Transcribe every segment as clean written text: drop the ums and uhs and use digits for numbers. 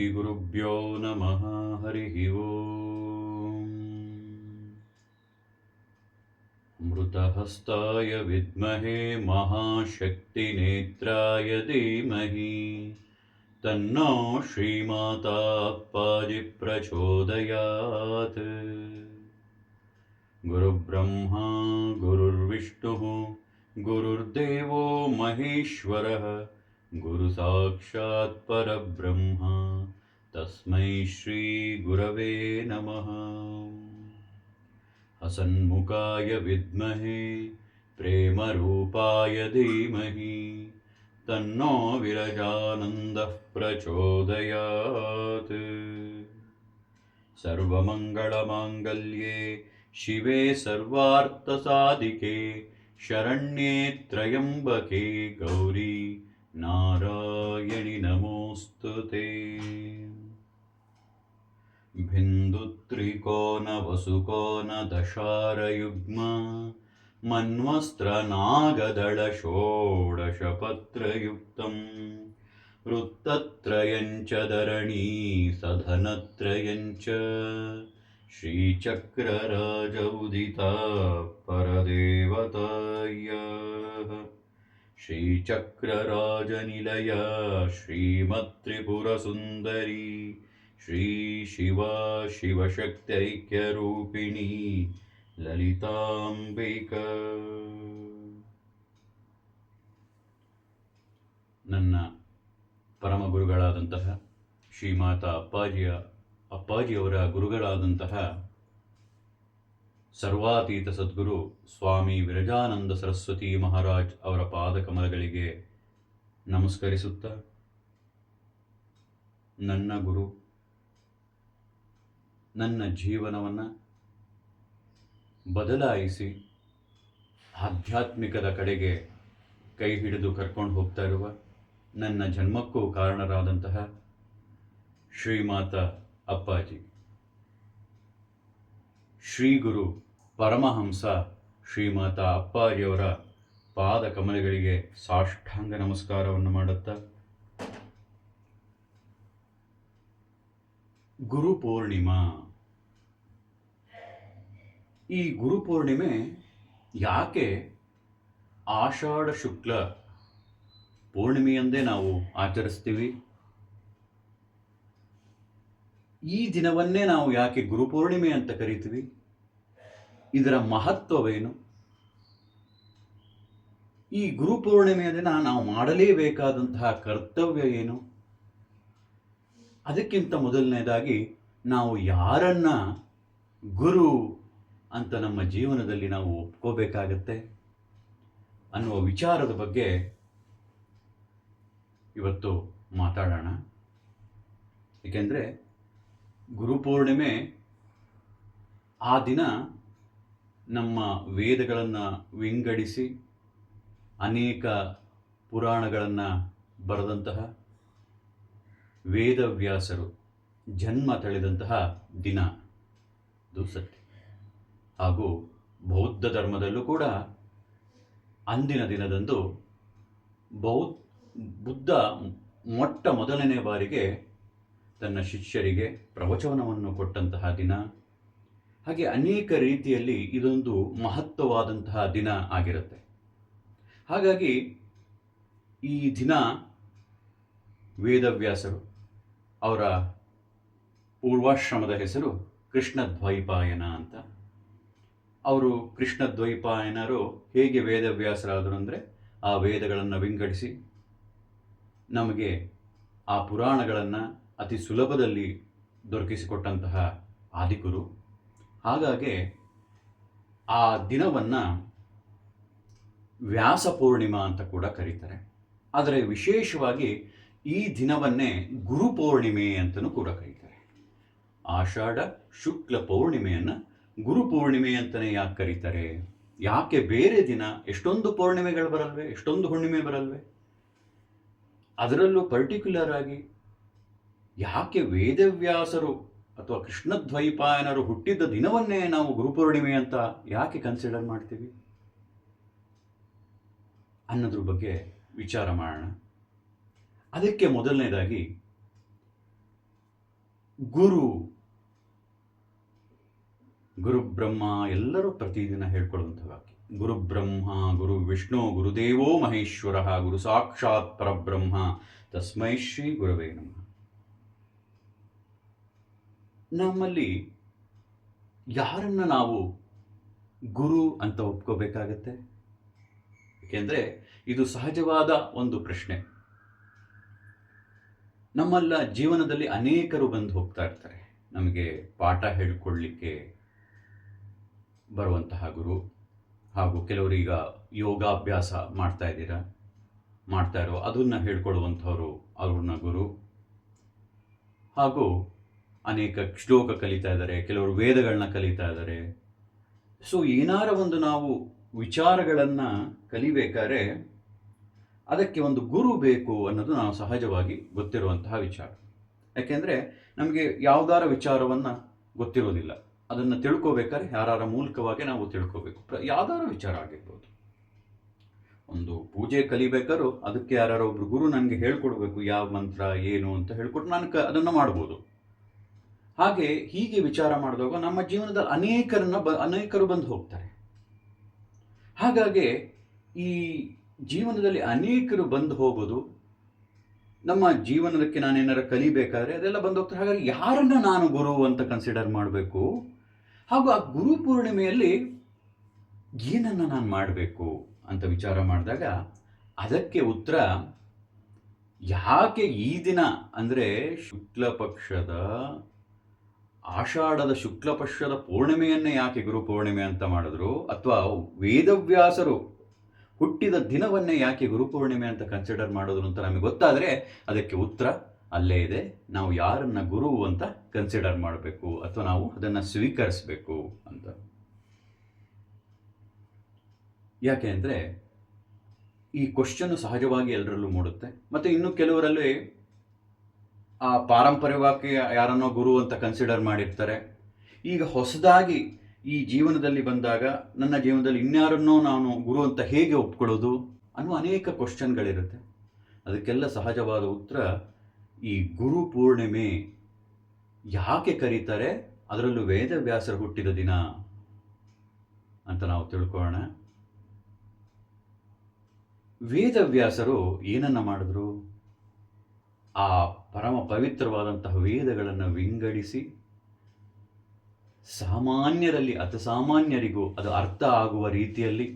श्रीगुरुभ्यो नमः। हरिः ओम्। अमृतहस्ताय विद्महे महाशक्तिनेत्राय धीमहि तन्नो श्रीमाता प्रचोदयात्। गुरुब्रह्मा गुरुर्विष्णुः गुरुर्देवो महेश्वरः गुरुसाक्षात् परब्रह्म तस्मै श्रीगुरवे नमः। हसन्मुखाय विद्महे प्रेमरूपाय धीमहि तन्नो विरजानन्दः प्रचोदयात्। सर्वमङ्गलमाङ्गल्ये शिवे सर्वार्थसाधिके शरण्ये त्र्यम्बके गौरी नारायणि नमोऽस्तुते। बिन्दुत्रिकोणवसुकोणदशारयुग्म मन्वस्त्रनागदळषोडशपत्रयुक्तं वृत्तत्रयञ्च धरणी सधनत्रयञ्च श्रीचक्रराजौदिता परदेवताय श्रीचक्रराजनिलया श्रीमत्त्रिपुरसुन्दरी श्रीशिवा शिवशक्त्यैक्यरूपिणी ललितांबिका। ನನ್ನ ಪರಮ ಗುರುಗಳಾದಂತಹ ಶ್ರೀಮಾತಾ ಅಪ್ಪಾಜಿಯವರ ಗುರುಗಳಾದಂತಹ ಸರ್ವಾತೀತ ಸದ್ಗುರು ಸ್ವಾಮಿ ವಿರಜಾನಂದ ಸರಸ್ವತಿ ಮಹಾರಾಜ್ ಅವರ ಪಾದಕಮಲಗಳಿಗೆ ನಮಸ್ಕರಿಸುತ್ತಾ, ನನ್ನ ಗುರು ನನ್ನ ಜೀವನವನ್ನು ಬದಲಾಯಿಸಿ ಆಧ್ಯಾತ್ಮಿಕದ ಕಡೆಗೆ ಕೈ ಹಿಡಿದು ಕರ್ಕೊಂಡು ಹೋಗ್ತಾ ಇರುವ ನನ್ನ ಜನ್ಮಕ್ಕೂ ಕಾರಣರಾದಂತಹ ಶ್ರೀಮಾತಾ ಅಪ್ಪಾಜಿ, ಶ್ರೀ ಗುರು ಪರಮಹಂಸ ಶ್ರೀಮಾತಾ ಅಪ್ಪಾಜಿಯವರ ಪಾದ ಕಮಲಗಳಿಗೆ ಸಾಷ್ಟಾಂಗ ನಮಸ್ಕಾರವನ್ನು ಮಾಡುತ್ತಾ, ಗುರುಪೂರ್ಣಿಮಾ. ಈ ಗುರುಪೂರ್ಣಿಮೆ ಯಾಕೆ ಆಷಾಢ ಶುಕ್ಲ ಪೂರ್ಣಿಮೆಯಂದೇ ನಾವು ಆಚರಿಸ್ತೀವಿ? ಈ ದಿನವನ್ನೇ ನಾವು ಯಾಕೆ ಗುರುಪೂರ್ಣಿಮೆ ಅಂತ ಕರಿತೀವಿ? ಇದರ ಮಹತ್ವವೇನು? ಈ ಗುರುಪೂರ್ಣಿಮೆಯ ದಿನ ನಾವು ಮಾಡಲೇಬೇಕಾದಂತಹ ಕರ್ತವ್ಯ ಏನು? ಅದಕ್ಕಿಂತ ಮೊದಲನೇದಾಗಿ ನಾವು ಯಾರನ್ನ ಗುರು ಅಂತ ನಮ್ಮ ಜೀವನದಲ್ಲಿ ನಾವು ಒಪ್ಕೋಬೇಕಾಗತ್ತೆ ಅನ್ನುವ ವಿಚಾರದ ಬಗ್ಗೆ ಇವತ್ತು ಮಾತಾಡೋಣ. ಏಕೆಂದರೆ ಗುರುಪೂರ್ಣಿಮೆ ಆ ದಿನ ನಮ್ಮ ವೇದಗಳನ್ನು ವಿಂಗಡಿಸಿ ಅನೇಕ ಪುರಾಣಗಳನ್ನು ಬರೆದಂತಹ ವೇದವ್ಯಾಸರು ಜನ್ಮ ತಳೆದಂತಹ ದಿನ ಇದು ಸತ್ಯ. ಹಾಗೂ ಬೌದ್ಧ ಧರ್ಮದಲ್ಲೂ ಕೂಡ ಅಂದಿನ ದಿನದಂದು ಬುದ್ಧ ಮೊಟ್ಟ ಮೊದಲನೇ ಬಾರಿಗೆ ತನ್ನ ಶಿಷ್ಯರಿಗೆ ಪ್ರವಚನವನ್ನು ಕೊಟ್ಟಂತಹ ದಿನ. ಹಾಗೆ ಅನೇಕ ರೀತಿಯಲ್ಲಿ ಇದೊಂದು ಮಹತ್ವವಾದಂತಹ ದಿನ ಆಗಿರುತ್ತೆ. ಹಾಗಾಗಿ ಈ ದಿನ ವೇದವ್ಯಾಸರು, ಅವರ ಪೂರ್ವಾಶ್ರಮದ ಹೆಸರು ಕೃಷ್ಣದ್ವೈಪಾಯನ ಅಂತ. ಅವರು ಕೃಷ್ಣದ್ವೈಪಾಯನರು ಹೇಗೆ ವೇದವ್ಯಾಸರಾದರು ಅಂದರೆ, ಆ ವೇದಗಳನ್ನು ವಿಂಗಡಿಸಿ ನಮಗೆ ಆ ಪುರಾಣಗಳನ್ನು ಅತಿ ಸುಲಭದಲ್ಲಿ ದೊರಕಿಸಿಕೊಟ್ಟಂತಹ ಆದಿಗುರು. ಹಾಗಾಗಿ ಆ ದಿನವನ್ನು ವ್ಯಾಸ ಪೂರ್ಣಿಮಾ ಅಂತ ಕೂಡ ಕರೀತಾರೆ. ಆದರೆ ವಿಶೇಷವಾಗಿ ಈ ದಿನವನ್ನೇ ಗುರುಪೂರ್ಣಿಮೆ ಅಂತಲೂ ಕೂಡ ಕರೀತಾರೆ. ಆಷಾಢ ಶುಕ್ಲ ಪೌರ್ಣಿಮೆಯನ್ನು ಗುರುಪೂರ್ಣಿಮೆ ಅಂತಲೇ ಯಾಕೆ ಕರೀತಾರೆ? ಯಾಕೆ ಬೇರೆ ದಿನ ಎಷ್ಟೊಂದು ಪೌರ್ಣಿಮೆಗಳು ಬರಲ್ವೇ, ಎಷ್ಟೊಂದು ಹುಣ್ಣಿಮೆ ಬರಲ್ವೇ? ಅದರಲ್ಲೂ ಪರ್ಟಿಕ್ಯುಲರ್ ಆಗಿ ಯಾಕೆ ವೇದವ್ಯಾಸರು ಅಥವಾ ಕೃಷ್ಣದ್ವೈಪಾಯನರು ಹುಟ್ಟಿದ್ದ ದಿನವನ್ನೇ ನಾವು ಗುರುಪೂರ್ಣಿಮೆ ಅಂತ ಯಾಕೆ ಕನ್ಸಿಡರ್ ಮಾಡ್ತೀವಿ ಅನ್ನೋದ್ರ ಬಗ್ಗೆ ವಿಚಾರ ಮಾಡೋಣ. ಅದಕ್ಕೆ ಮೊದಲನೇದಾಗಿ ಗುರು ಗುರು ಬ್ರಹ್ಮ ಎಲ್ಲರೂ ಪ್ರತಿದಿನ ಹೇಳ್ಕೊಳ್ಳುವಂಥ ವಾಕ್ಯ. ಗುರು ಬ್ರಹ್ಮ ಗುರು ವಿಷ್ಣು ಗುರುದೇವೋ ಮಹೇಶ್ವರ ಗುರು ಸಾಕ್ಷಾತ್ ಪರಬ್ರಹ್ಮ ತಸ್ಮೈ ಶ್ರೀ ಗುರವೇ ನಮಃ. ನಮ್ಮಲ್ಲಿ ಯಾರನ್ನ ನಾವು ಗುರು ಅಂತ ಒಪ್ಕೋಬೇಕಾಗತ್ತೆ? ಏಕೆಂದರೆ ಇದು ಸಹಜವಾದ ಒಂದು ಪ್ರಶ್ನೆ. ನಮ್ಮಲ್ಲ ಜೀವನದಲ್ಲಿ ಅನೇಕರು ಬಂದು ಹೋಗ್ತಾ ಇರ್ತಾರೆ. ನಮಗೆ ಪಾಠ ಹೇಳಿಕೊಳ್ಳಲಿಕ್ಕೆ ಬರುವಂತಹ ಗುರು, ಹಾಗೂ ಕೆಲವರೀಗ ಯೋಗಾಭ್ಯಾಸ ಮಾಡ್ತಾ ಇರೋ ಅದನ್ನು ಹೇಳ್ಕೊಡುವಂಥವ್ರು ಅವ್ರನ್ನ ಗುರು, ಹಾಗೂ ಅನೇಕ ಶ್ಲೋಕ ಕಲಿತಾ ಇದ್ದಾರೆ, ಕೆಲವರು ವೇದಗಳನ್ನ ಕಲಿತಾ ಇದ್ದಾರೆ. ಸೊ ಏನಾರ ಒಂದು ನಾವು ವಿಚಾರಗಳನ್ನು ಕಲಿಬೇಕಾದ್ರೆ ಅದಕ್ಕೆ ಒಂದು ಗುರು ಬೇಕು ಅನ್ನೋದು ನಾವು ಸಹಜವಾಗಿ ಗೊತ್ತಿರುವಂತಹ ವಿಚಾರ. ಯಾಕೆಂದರೆ ನಮಗೆ ಯಾವುದಾರ ವಿಚಾರವನ್ನು ಗೊತ್ತಿರೋದಿಲ್ಲ, ಅದನ್ನು ತಿಳ್ಕೋಬೇಕಾದ್ರೆ ಯಾರ ಮೂಲಕವಾಗಿ ನಾವು ತಿಳ್ಕೋಬೇಕು. ಯಾವ್ದಾರ ವಿಚಾರ ಆಗಿರ್ಬೋದು. ಒಂದು ಪೂಜೆ ಕಲಿಬೇಕಾದ್ರೂ ಅದಕ್ಕೆ ಒಬ್ರು ಗುರು ನನಗೆ ಹೇಳ್ಕೊಡ್ಬೇಕು, ಯಾವ ಮಂತ್ರ ಏನು ಅಂತ ಹೇಳ್ಕೊಟ್ಟು ನಾನು ಅದನ್ನು ಮಾಡ್ಬೋದು. ಹೀಗೆ ವಿಚಾರ ಮಾಡಿದಾಗ ನಮ್ಮ ಜೀವನದಲ್ಲಿ ಅನೇಕರು ಬಂದು ಹೋಗ್ತಾರೆ. ಹಾಗಾಗಿ ಈ ಜೀವನದಲ್ಲಿ ಅನೇಕರು ಬಂದು ಹೋಗೋದು, ನಮ್ಮ ಜೀವನಕ್ಕೆ ನಾನೇನಾರ ಕಲಿಬೇಕಾದ್ರೆ ಅದೆಲ್ಲ ಬಂದು ಹೋಗ್ತಾರೆ. ಹಾಗಾಗಿ ಯಾರನ್ನ ನಾನು ಗುರು ಅಂತ ಕನ್ಸಿಡರ್ ಮಾಡಬೇಕು, ಹಾಗೂ ಆ ಗುರು ಪೂರ್ಣಿಮೆಯಲ್ಲಿ ಏನನ್ನು ನಾನು ಮಾಡಬೇಕು ಅಂತ ವಿಚಾರ ಮಾಡಿದಾಗ ಅದಕ್ಕೆ ಉತ್ತರ, ಯಾಕೆ ಈ ದಿನ ಅಂದರೆ ಆಷಾಢದ ಶುಕ್ಲ ಪಕ್ಷದ ಪೂರ್ಣಿಮೆಯನ್ನೇ ಯಾಕೆ ಗುರು ಪೂರ್ಣಿಮೆ ಅಂತ ಮಾಡಿದ್ರು, ಅಥವಾ ವೇದವ್ಯಾಸರು ಹುಟ್ಟಿದ ದಿನವನ್ನೇ ಯಾಕೆ ಗುರು ಪೂರ್ಣಿಮೆ ಅಂತ ಕನ್ಸಿಡರ್ ಮಾಡೋದು ಅಂತ ನಮಗೆ ಗೊತ್ತಾದರೆ ಅದಕ್ಕೆ ಉತ್ತರ ಅಲ್ಲೇ ಇದೆ. ನಾವು ಯಾರನ್ನ ಗುರು ಅಂತ ಕನ್ಸಿಡರ್ ಮಾಡಬೇಕು ಅಥವಾ ನಾವು ಅದನ್ನು ಸ್ವೀಕರಿಸಬೇಕು ಅಂತ. ಯಾಕೆ ಅಂದರೆ ಈ ಕ್ವಶನ್ ಸಹಜವಾಗಿ ಎಲ್ಲರಲ್ಲೂ ಮೂಡುತ್ತೆ. ಮತ್ತು ಇನ್ನು ಕೆಲವರಲ್ಲಿ ಆ ಪಾರಂಪರ್ಯವಾಗಿ ಯಾರನ್ನೋ ಗುರು ಅಂತ ಕನ್ಸಿಡರ್ ಮಾಡಿರ್ತಾರೆ. ಈಗ ಹೊಸದಾಗಿ ಈ ಜೀವನದಲ್ಲಿ ಬಂದಾಗ ನನ್ನ ಜೀವನದಲ್ಲಿ ಇನ್ಯಾರನ್ನೋ ನಾನು ಗುರು ಅಂತ ಹೇಗೆ ಒಪ್ಕೊಳ್ಳೋದು ಅನ್ನೋ ಅನೇಕ ಕ್ವಶನ್ಗಳಿರುತ್ತೆ. ಅದಕ್ಕೆಲ್ಲ ಸಹಜವಾದ ಉತ್ತರ, ಈ ಗುರು ಪೂರ್ಣಿಮೆ ಯಾಕೆ ಕರೀತಾರೆ, ಅದರಲ್ಲೂ ವೇದವ್ಯಾಸರು ಹುಟ್ಟಿದ ದಿನ ಅಂತ ನಾವು ತಿಳ್ಕೊಳ್ಳೋಣ. ವೇದವ್ಯಾಸರು ಏನನ್ನ ಮಾಡಿದ್ರು, ಆ ಪರಮ ಪವಿತ್ರವಾದಂತಹ ವೇದಗಳನ್ನು ವಿಂಗಡಿಸಿ ಸಾಮಾನ್ಯರಲ್ಲಿ ಅತಿಸಾಮಾನ್ಯರಿಗೂ ಅದು ಅರ್ಥ ಆಗುವ ರೀತಿಯಲ್ಲಿ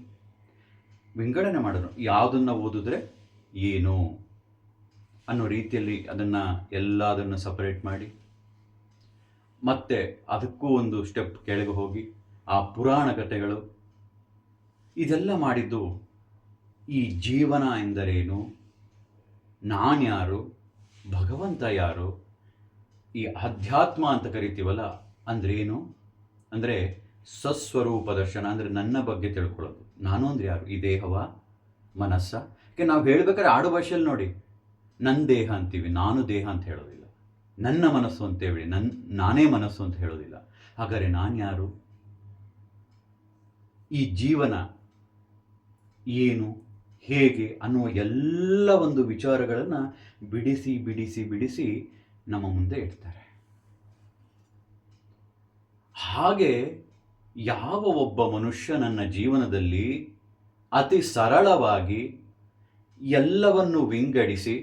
ವಿಂಗಡಣೆ ಮಾಡಿದ್ರು. ಯಾವುದನ್ನು ಓದಿದ್ರೆ ಏನು ಅನ್ನೋ ರೀತಿಯಲ್ಲಿ ಎಲ್ಲದನ್ನು ಸಪರೇಟ್ ಮಾಡಿ, ಮತ್ತೆ ಅದಕ್ಕೂ ಒಂದು ಸ್ಟೆಪ್ ಕೆಳಗೆ ಹೋಗಿ ಆ ಪುರಾಣ ಕಥೆಗಳು ಇದೆಲ್ಲ ಮಾಡಿದ್ದು ಈ ಜೀವನ ಎಂದರೇನು, ನಾನ್ಯಾರು, ಭಗವಂತ ಯಾರು, ಈ ಅಧ್ಯಾತ್ಮ ಅಂತ ಕರಿತೀವಲ್ಲ ಅಂದ್ರೇನು, ಅಂದರೆ ಸ್ವಸ್ವರೂಪ ದರ್ಶನ, ಅಂದರೆ ನನ್ನ ಬಗ್ಗೆ ತಿಳ್ಕೊಳ್ಳೋದು. ನಾನು ಅಂದರೆ ಯಾರು, ಈ ದೇಹವ ಮನಸ್ಸ. ಯಾಕೆ ನಾವು ಹೇಳ್ಬೇಕಾದ್ರೆ ಆಡು ಭಾಷೆಯಲ್ಲಿ ನೋಡಿ, ನನ್ನ ದೇಹ ಅಂತೀವಿ, ನಾನು ದೇಹ ಅಂತ ಹೇಳೋದಿಲ್ಲ. ನನ್ನ ಮನಸ್ಸು ಅಂತೇಳಿ ನಾನೇ ಮನಸ್ಸು ಅಂತ ಹೇಳೋದಿಲ್ಲ. ಹಾಗಾದರೆ ನಾನು ಯಾರು, ಈ ಜೀವನ ಏನು, ಹೇಗೆ ಅನ್ನುವ ಎಲ್ಲ ಒಂದು ವಿಚಾರಗಳನ್ನು ಬಿಡಿಸಿ ಬಿಡಿಸಿ ಬಿಡಿಸಿ ನಮ್ಮ ಮುಂದೆ ಇಡ್ತಾರೆ. ಹಾಗೆ ಯಾವ ಒಬ್ಬ ಮನುಷ್ಯ ನನ್ನ ಜೀವನದಲ್ಲಿ ಅತಿ ಸರಳವಾಗಿ ಎಲ್ಲವನ್ನು ವಿಂಗಡಿಸಿ,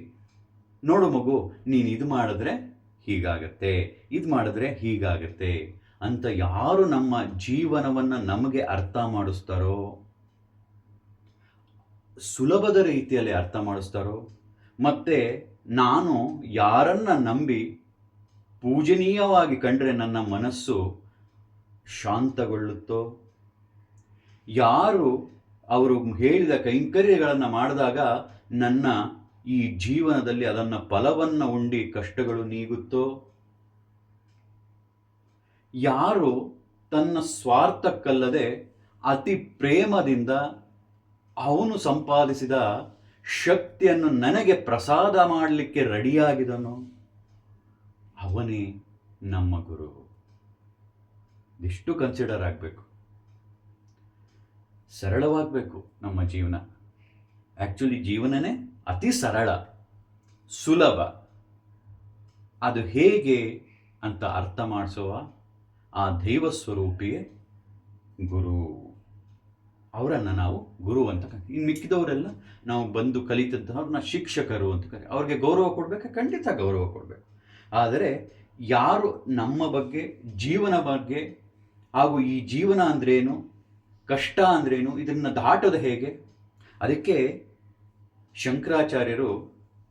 ನೋಡು ಮಗು, ನೀನು ಇದು ಮಾಡಿದ್ರೆ ಹೀಗಾಗತ್ತೆ, ಇದು ಮಾಡಿದ್ರೆ ಹೀಗಾಗತ್ತೆ ಅಂತ ಯಾರು ನಮ್ಮ ಜೀವನವನ್ನು ನಮಗೆ ಅರ್ಥ ಮಾಡಿಸ್ತಾರೋ, ಸುಲಭದ ರೀತಿಯಲ್ಲಿ ಅರ್ಥ ಮಾಡಿಸ್ತಾರೋ, ಮತ್ತು ನಾನು ಯಾರನ್ನ ನಂಬಿ ಪೂಜನೀಯವಾಗಿ ಕಂಡ್ರೆ ನನ್ನ ಮನಸ್ಸು ಶಾಂತಗೊಳ್ಳುತ್ತೋ, ಯಾರು ಅವರು ಹೇಳಿದ ಕೈಂಕರ್ಯಗಳನ್ನು ಮಾಡಿದಾಗ ನನ್ನ ಈ ಜೀವನದಲ್ಲಿ ಅದನ್ನು ಫಲವನ್ನು ಉಂಡಿ ಕಷ್ಟಗಳು ನೀಗುತ್ತೋ, ಯಾರು ತನ್ನ ಸ್ವಾರ್ಥಕ್ಕಲ್ಲದೆ ಅತಿ ಪ್ರೇಮದಿಂದ ಅವನು ಸಂಪಾದಿಸಿದ ಶಕ್ತಿಯನ್ನು ನನಗೆ ಪ್ರಸಾದ ಮಾಡಲಿಕ್ಕೆ ರೆಡಿಯಾಗಿದನೋ ಅವನೇ ನಮ್ಮ ಗುರು. ಇಷ್ಟು ಕನ್ಸಿಡರ್ ಆಗಬೇಕು, ಸರಳವಾಗಬೇಕು ನಮ್ಮ ಜೀವನ. ಆ್ಯಕ್ಚುಲಿ ಜೀವನನೇ ಅತಿ ಸರಳ, ಸುಲಭ. ಅದು ಹೇಗೆ ಅಂತ ಅರ್ಥ ಮಾಡಿಸುವ ಆ ದೈವ ಸ್ವರೂಪಿಯೇ ಗುರು. ಅವರನ್ನು ನಾವು ಗುರು ಅಂತ ಇನ್ನು ಮಿಕ್ಕಿದವರೆಲ್ಲ ನಾವು ಬಂದು ಕಲಿತಂತಹವ್ರನ್ನ ಶಿಕ್ಷಕರು ಅಂತ ಕರಿ. ಅವ್ರಿಗೆ ಗೌರವ ಕೊಡಬೇಕು, ಖಂಡಿತ ಗೌರವ ಕೊಡಬೇಕು. ಆದರೆ ಯಾರು ನಮ್ಮ ಬಗ್ಗೆ, ಜೀವನ ಬಗ್ಗೆ, ಹಾಗೂ ಈ ಜೀವನ ಅಂದ್ರೇನು, ಕಷ್ಟ ಅಂದ್ರೇನು, ಇದನ್ನು ದಾಟೋದು ಹೇಗೆ, ಅದಕ್ಕೆ ಶಂಕರಾಚಾರ್ಯರು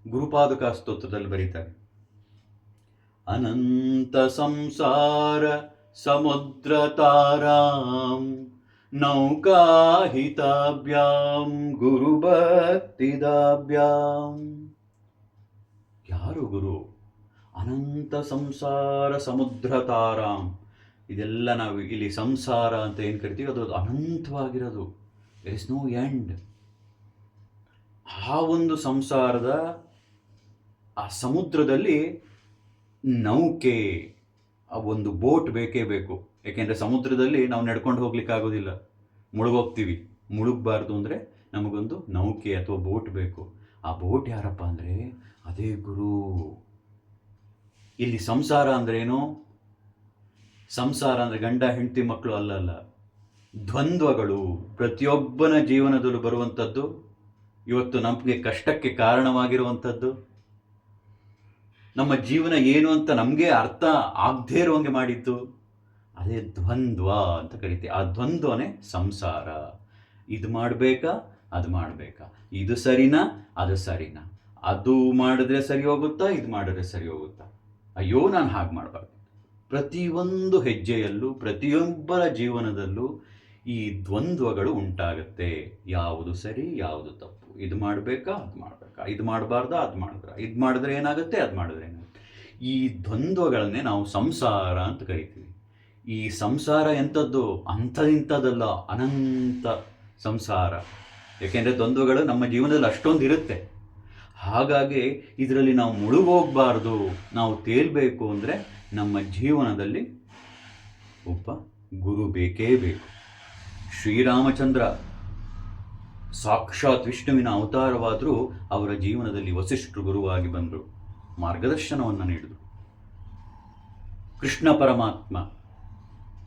ಗುರುಪಾದುಕಾ ಸ್ತೋತ್ರದಲ್ಲಿ ಬರೀತಾರೆ, ಅನಂತ ಸಂಸಾರ ಸಮುದ್ರ ತಾರಾಂ ನೌಕಾಹಿತಾಭ್ಯಾಂ ಗುರುಭಕ್ತಿದಾಭ್ಯಾಂ. ಯಾರು ಗುರು? ಅನಂತ ಸಂಸಾರ ಸಮುದ್ರ ತಾರಾಂ. ಇದೆಲ್ಲ ನಾವು ಇಲ್ಲಿ ಸಂಸಾರ ಅಂತ ಏನು ಕರಿತೀವಿ, ಅದು ಅನಂತವಾಗಿರೋದು. There is no end. ಆ ಒಂದು ಸಂಸಾರದ ಆ ಸಮುದ್ರದಲ್ಲಿ ನೌಕೆ, ಆ ಒಂದು ಬೋಟ್ ಬೇಕೇ ಬೇಕು. ಯಾಕೆಂದರೆ ಸಮುದ್ರದಲ್ಲಿ ನಾವು ನಡ್ಕೊಂಡು ಹೋಗ್ಲಿಕ್ಕಾಗೋದಿಲ್ಲ, ಮುಳುಗೋಗ್ತೀವಿ. ಮುಳುಗಬಾರ್ದು ಅಂದರೆ ನಮಗೊಂದು ನೌಕೆ ಅಥವಾ ಬೋಟ್ ಬೇಕು. ಆ ಬೋಟ್ ಯಾರಪ್ಪ ಅಂದರೆ ಅದೇ ಗುರು. ಇಲ್ಲಿ ಸಂಸಾರ ಅಂದ್ರೇನು? ಸಂಸಾರ ಅಂದರೆ ಗಂಡ ಹೆಂಡತಿ ಮಕ್ಕಳು ಅಲ್ಲ. ದ್ವಂದ್ವಗಳು ಪ್ರತಿಯೊಬ್ಬನ ಜೀವನದಲ್ಲೂ ಬರುವಂಥದ್ದು, ಇವತ್ತು ನಮಗೆ ಕಷ್ಟಕ್ಕೆ ಕಾರಣವಾಗಿರುವಂಥದ್ದು, ನಮ್ಮ ಜೀವನ ಏನು ಅಂತ ನಮಗೆ ಅರ್ಥ ಆಗದೇ ಇರುವಂಗೆ ಮಾಡಿದ್ದು, ಅದೇ ದ್ವಂದ್ವ ಅಂತ ಕರಿತೀವಿ. ಆ ದ್ವಂದ್ವನೇ ಸಂಸಾರ. ಇದು ಮಾಡಬೇಕಾ, ಅದು ಮಾಡಬೇಕಾ, ಇದು ಸರಿನಾ, ಅದು ಸರಿನಾ, ಅದು ಮಾಡಿದ್ರೆ ಸರಿ ಹೋಗುತ್ತಾ, ಇದು ಮಾಡಿದ್ರೆ ಸರಿ ಹೋಗುತ್ತಾ, ಅಯ್ಯೋ ನಾನು ಹಾಗೆ ಮಾಡಬಾರ್ದು. ಪ್ರತಿಯೊಂದು ಹೆಜ್ಜೆಯಲ್ಲೂ, ಪ್ರತಿಯೊಬ್ಬರ ಜೀವನದಲ್ಲೂ ಈ ದ್ವಂದ್ವಗಳು ಉಂಟಾಗುತ್ತೆ. ಯಾವುದು ಸರಿ, ಯಾವುದು ತಪ್ಪು, ಇದು ಮಾಡಬೇಕಾ, ಅದು ಮಾಡಬೇಕಾ, ಇದು ಮಾಡಬಾರ್ದಾ, ಅದು ಇದು ಮಾಡಿದ್ರೆ ಏನಾಗುತ್ತೆ, ಅದು ಮಾಡಿದ್ರೆ ಏನಾಗುತ್ತೆ. ಈ ದ್ವಂದ್ವಗಳನ್ನೇ ನಾವು ಸಂಸಾರ ಅಂತ ಕರಿತೀವಿ. ಈ ಸಂಸಾರ ಎಂಥದ್ದು? ಅಂಥದಿಂಥದ್ದಲ್ಲ, ಅನಂತ ಸಂಸಾರ. ಯಾಕೆಂದರೆ ದ್ವಂದ್ವಗಳು ನಮ್ಮ ಜೀವನದಲ್ಲಿ ಅಷ್ಟೊಂದು ಇರುತ್ತೆ. ಹಾಗಾಗಿ ಇದರಲ್ಲಿ ನಾವು ಮುಳುಗೋಗಬಾರ್ದು. ನಾವು ತೇಲ್ಬೇಕು ಅಂದರೆ ನಮ್ಮ ಜೀವನದಲ್ಲಿ ಒಬ್ಬ ಗುರು ಬೇಕೇ ಬೇಕು. ಶ್ರೀರಾಮಚಂದ್ರ ಸಾಕ್ಷಾತ್ ವಿಷ್ಣುವಿನ ಅವತಾರವಾದರೂ ಅವರ ಜೀವನದಲ್ಲಿ ವಸಿಷ್ಠರು ಗುರುವಾಗಿ ಬಂದರು, ಮಾರ್ಗದರ್ಶನವನ್ನು ನೀಡಿದರು. ಕೃಷ್ಣ ಪರಮಾತ್ಮ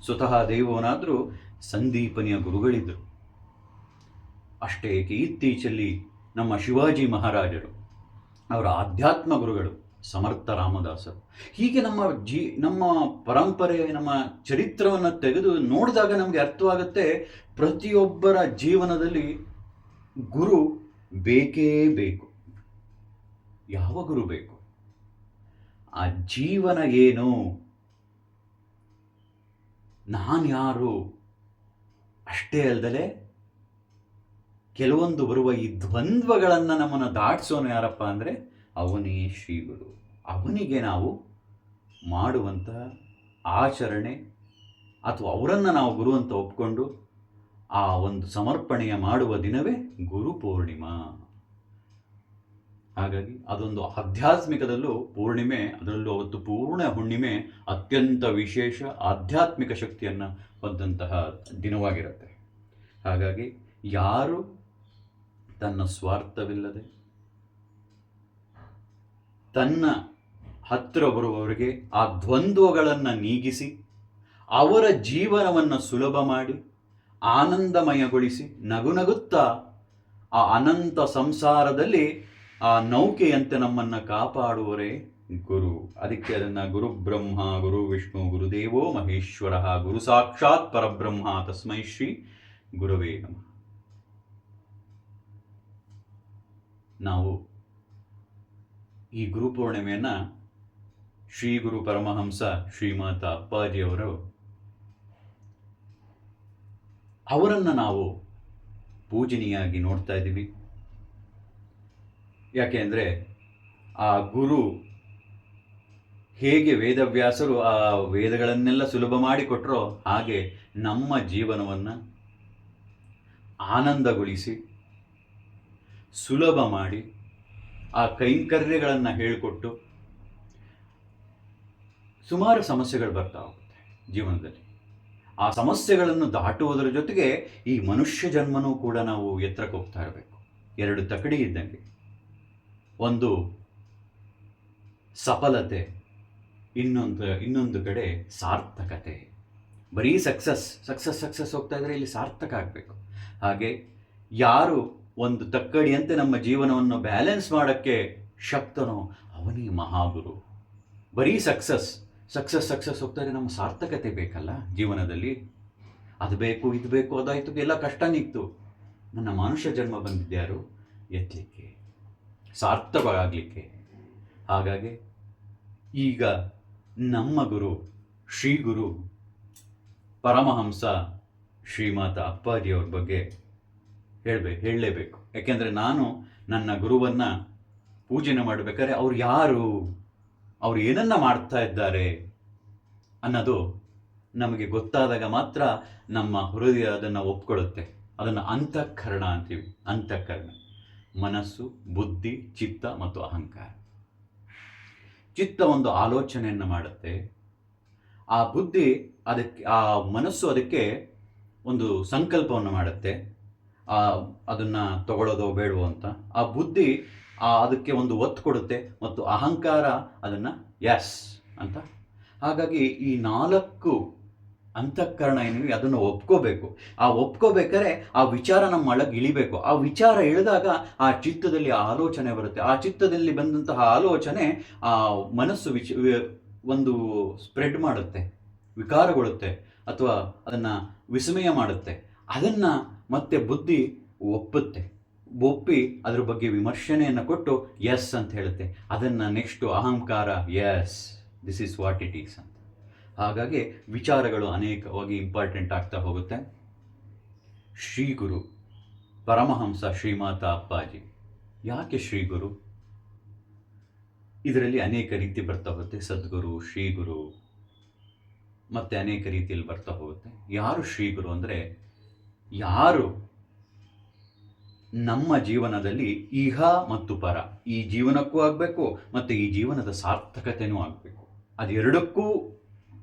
ಸ್ವತಃ ದೈವವನಾದರೂ ಸಂದೀಪನಿಯ ಗುರುಗಳಿದ್ದರು. ಅಷ್ಟೇ ಏಕೆ, ಇತ್ತೀಚೆಯಲ್ಲಿ ನಮ್ಮ ಶಿವಾಜಿ ಮಹಾರಾಜರು, ಅವರ ಆಧ್ಯಾತ್ಮ ಗುರುಗಳು ಸಮರ್ಥ ರಾಮದಾಸರು. ಹೀಗೆ ನಮ್ಮ ಪರಂಪರೆ, ನಮ್ಮ ಚರಿತ್ರವನ್ನು ತೆಗೆದು ನೋಡಿದಾಗ ನಮಗೆ ಅರ್ಥವಾಗುತ್ತೆ, ಪ್ರತಿಯೊಬ್ಬರ ಜೀವನದಲ್ಲಿ ಗುರು ಬೇಕೇ ಬೇಕು. ಯಾವ ಗುರು ಬೇಕು? ಆ ಜೀವನ ಏನು, ನಾನು ಯಾರು, ಅಷ್ಟೇ ಅಲ್ಲದೆ ಕೆಲವೊಂದು ಬರುವ ಈ ದ್ವಂದ್ವಗಳನ್ನು ನಮ್ಮನ್ನು ದಾಟಿಸೋನು ಯಾರಪ್ಪ ಅಂದರೆ ಅವನೇ ಶ್ರೀಗುರು. ಅವನಿಗೆ ನಾವು ಮಾಡುವಂತಹ ಆಚರಣೆ ಅಥವಾ ಅವರನ್ನು ನಾವು ಗುರು ಅಂತ ಒಪ್ಕೊಂಡು ಆ ಒಂದು ಸಮರ್ಪಣೆಯ ಮಾಡುವ ದಿನವೇ ಗುರು ಪೂರ್ಣಿಮಾ. ಹಾಗಾಗಿ ಅದೊಂದು ಆಧ್ಯಾತ್ಮಿಕದಲ್ಲೂ ಪೂರ್ಣಿಮೆ, ಅದರಲ್ಲೂ ಅವತ್ತು ಪೂರ್ಣ ಹುಣ್ಣಿಮೆ ಅತ್ಯಂತ ವಿಶೇಷ ಆಧ್ಯಾತ್ಮಿಕ ಶಕ್ತಿಯನ್ನು ಹೊಂದಂತಹ ದಿನವಾಗಿರುತ್ತೆ. ಹಾಗಾಗಿ ಯಾರು ತನ್ನ ಸ್ವಾರ್ಥವಿಲ್ಲದೆ ತನ್ನ ಹತ್ತಿರ ಬರುವವರಿಗೆ ಆ ದ್ವಂದ್ವಗಳನ್ನು ನೀಗಿಸಿ ಅವರ ಜೀವನವನ್ನು ಸುಲಭ ಮಾಡಿ ಆನಂದಮಯಗೊಳಿಸಿ ನಗುನಗುತ್ತಾ ಆ ಅನಂತ ಸಂಸಾರದಲ್ಲಿ ಆ ನೌಕೆಯಂತೆ ನಮ್ಮನ್ನು ಕಾಪಾಡುವರೇ ಗುರು. ಅದಕ್ಕೆ ಅದನ್ನು ಗುರು ಬ್ರಹ್ಮ, ಗುರು ವಿಷ್ಣು, ಗುರುದೇವೋ ಮಹೇಶ್ವರ, ಗುರು ಸಾಕ್ಷಾತ್ ಪರಬ್ರಹ್ಮ, ತಸ್ಮೈ ಶ್ರೀ ಗುರವೇ ನಮಃ. ನಾವು ಈ ಗುರುಪೂರ್ಣಿಮೆಯನ್ನು ಶ್ರೀ ಗುರು ಪರಮಹಂಸ ಶ್ರೀಮಾತ ಅಪ್ಪಾಜಿಯವರು, ಅವರನ್ನು ನಾವು ಪೂಜನೀಯಾಗಿ ನೋಡ್ತಾ ಇದ್ದೀವಿ. ಯಾಕೆಂದರೆ ಆ ಗುರು ಹೇಗೆ ವೇದವ್ಯಾಸರು ಆ ವೇದಗಳನ್ನೆಲ್ಲ ಸುಲಭ ಮಾಡಿಕೊಟ್ರೋ ಹಾಗೆ ನಮ್ಮ ಜೀವನವನ್ನು ಆನಂದಗೊಳಿಸಿ ಸುಲಭ ಮಾಡಿ ಆ ಕೈಂಕರ್ಯಗಳನ್ನು ಹೇಳಿಕೊಟ್ಟು ಸುಮಾರು ಸಮಸ್ಯೆಗಳು ಬರ್ತಾ ಹೋಗುತ್ತೆ ಜೀವನದಲ್ಲಿ. ಆ ಸಮಸ್ಯೆಗಳನ್ನು ದಾಟುವುದರ ಜೊತೆಗೆ ಈ ಮನುಷ್ಯ ಜನ್ಮನೂ ಕೂಡ ನಾವು ಎತ್ತರಕ್ಕೆ ಹೋಗ್ತಾ ಇರಬೇಕು. ಎರಡು ತಕಡಿ ಇದ್ದಂಗೆ, ಒಂದು ಸಫಲತೆ, ಇನ್ನೊಂದು ಕಡೆ ಸಾರ್ಥಕತೆ. ಬರೀ ಸಕ್ಸಸ್ ಹೋಗ್ತಾ ಇದ್ರೆ ಇಲ್ಲಿ ಸಾರ್ಥಕ ಆಗಬೇಕು. ಹಾಗೆ ಯಾರು ಒಂದು ತಕ್ಕಡಿಯಂತೆ ನಮ್ಮ ಜೀವನವನ್ನು ಬ್ಯಾಲೆನ್ಸ್ ಮಾಡೋಕ್ಕೆ ಶಕ್ತನೋ ಅವನೇ ಮಹಾಗುರು. ಬರೀ ಸಕ್ಸಸ್ ಹೋಗ್ತಾ ಇದ್ರೆ ನಮ್ಮ ಸಾರ್ಥಕತೆ ಬೇಕಲ್ಲ ಜೀವನದಲ್ಲಿ. ಅದು ಬೇಕು ಇದು ಬೇಕು ಅದಾಯಿತು ಎಲ್ಲ ಕಷ್ಟ ನಿಂತು ನನ್ನ ಮನುಷ್ಯ ಜನ್ಮ ಬಂದಿದ್ದ್ಯಾರು ಎತ್ತಲಿಕ್ಕೆ, ಸಾರ್ಥಕವಾಗಲಿಕ್ಕೆ. ಹಾಗಾಗಿ ಈಗ ನಮ್ಮ ಗುರು ಶ್ರೀ ಗುರು ಪರಮಹಂಸ ಶ್ರೀಮಾತ ಅಪ್ಪಾಜಿಯವ್ರ ಬಗ್ಗೆ ಹೇಳಲೇಬೇಕು. ಯಾಕೆಂದರೆ ನಾನು ನನ್ನ ಗುರುವನ್ನು ಪೂಜನೆ ಮಾಡಬೇಕಾದ್ರೆ ಅವ್ರು ಯಾರು, ಅವ್ರು ಏನನ್ನ ಮಾಡ್ತಾ ಇದ್ದಾರೆ ಅನ್ನೋದು ನಮಗೆ ಗೊತ್ತಾದಾಗ ಮಾತ್ರ ನಮ್ಮ ಹೃದಯ ಅದನ್ನು ಒಪ್ಕೊಳ್ಳುತ್ತೆ. ಅದನ್ನು ಅಂತಃಕರಣ ಅಂತೀವಿ. ಅಂತಃಕರಣ ಮನಸ್ಸು, ಬುದ್ಧಿ, ಚಿತ್ತ ಮತ್ತು ಅಹಂಕಾರ. ಚಿತ್ತ ಒಂದು ಆಲೋಚನೆಯನ್ನು ಮಾಡುತ್ತೆ, ಆ ಬುದ್ಧಿ ಅದಕ್ಕೆ, ಆ ಮನಸ್ಸು ಅದಕ್ಕೆ ಒಂದು ಸಂಕಲ್ಪವನ್ನು ಮಾಡುತ್ತೆ, ಅದನ್ನು ತಗೊಳ್ಳೋದೋ ಬೇಡವೋ ಅಂತ. ಆ ಬುದ್ಧಿ ಅದಕ್ಕೆ ಒಂದು ಒತ್ತು ಕೊಡುತ್ತೆ ಮತ್ತು ಅಹಂಕಾರ ಅದನ್ನು ಎಸ್ ಅಂತ. ಹಾಗಾಗಿ ಈ 4 ಅಂತಃಕರಣ ಏನಿವೆ ಅದನ್ನು ಒಪ್ಕೋಬೇಕು. ಆ ಒಪ್ಕೋಬೇಕಾದ್ರೆ ಆ ವಿಚಾರ ನಮ್ಮ ಒಳಗೆ ಇಳಿಬೇಕು. ಆ ವಿಚಾರ ಇಳಿದಾಗ ಆ ಚಿತ್ತದಲ್ಲಿ ಆಲೋಚನೆ ಬರುತ್ತೆ. ಆ ಚಿತ್ತದಲ್ಲಿ ಬಂದಂತಹ ಆಲೋಚನೆ ಆ ಮನಸ್ಸು ಒಂದು ಸ್ಪ್ರೆಡ್ ಮಾಡುತ್ತೆ, ವಿಕಾರಗೊಳ್ಳುತ್ತೆ ಅಥವಾ ಅದನ್ನು ವಿಸ್ಮಯ ಮಾಡುತ್ತೆ. ಅದನ್ನು ಮತ್ತೆ ಬುದ್ಧಿ ಒಪ್ಪಿ ಅದ್ರ ಬಗ್ಗೆ ವಿಮರ್ಶನೆಯನ್ನು ಕೊಟ್ಟು ಎಸ್ ಅಂತ ಹೇಳುತ್ತೆ. ಅದನ್ನು ನೆಕ್ಸ್ಟು ಅಹಂಕಾರ as this is what it is ಅಂತ. ಹಾಗಾಗಿ ವಿಚಾರಗಳು ಅನೇಕವಾಗಿ ಇಂಪಾರ್ಟೆಂಟ್ ಆಗ್ತಾ ಹೋಗುತ್ತೆ. ಶ್ರೀ ಗುರು ಪರಮಹಂಸ ಶ್ರೀಮಾತ ಅಪ್ಪಾಜಿ. ಯಾಕೆ ಶ್ರೀ ಗುರು? ಇದರಲ್ಲಿ ಅನೇಕ ರೀತಿ ಬರ್ತಾ ಹೋಗುತ್ತೆ. ಸದ್ಗುರು, ಶ್ರೀಗುರು ಮತ್ತೆ ಅನೇಕ ರೀತಿಯಲ್ಲಿ ಬರ್ತಾ ಹೋಗುತ್ತೆ. ಯಾರು ಶ್ರೀಗುರು ಅಂದರೆ ಯಾರು ನಮ್ಮ ಜೀವನದಲ್ಲಿ ಇಹ ಮತ್ತು ಪರ, ಈ ಜೀವನಕ್ಕೂ ಆಗಬೇಕು ಮತ್ತು ಈ ಜೀವನದ ಸಾರ್ಥಕತೆಯೂ ಆಗಬೇಕು, ಅದೆರಡಕ್ಕೂ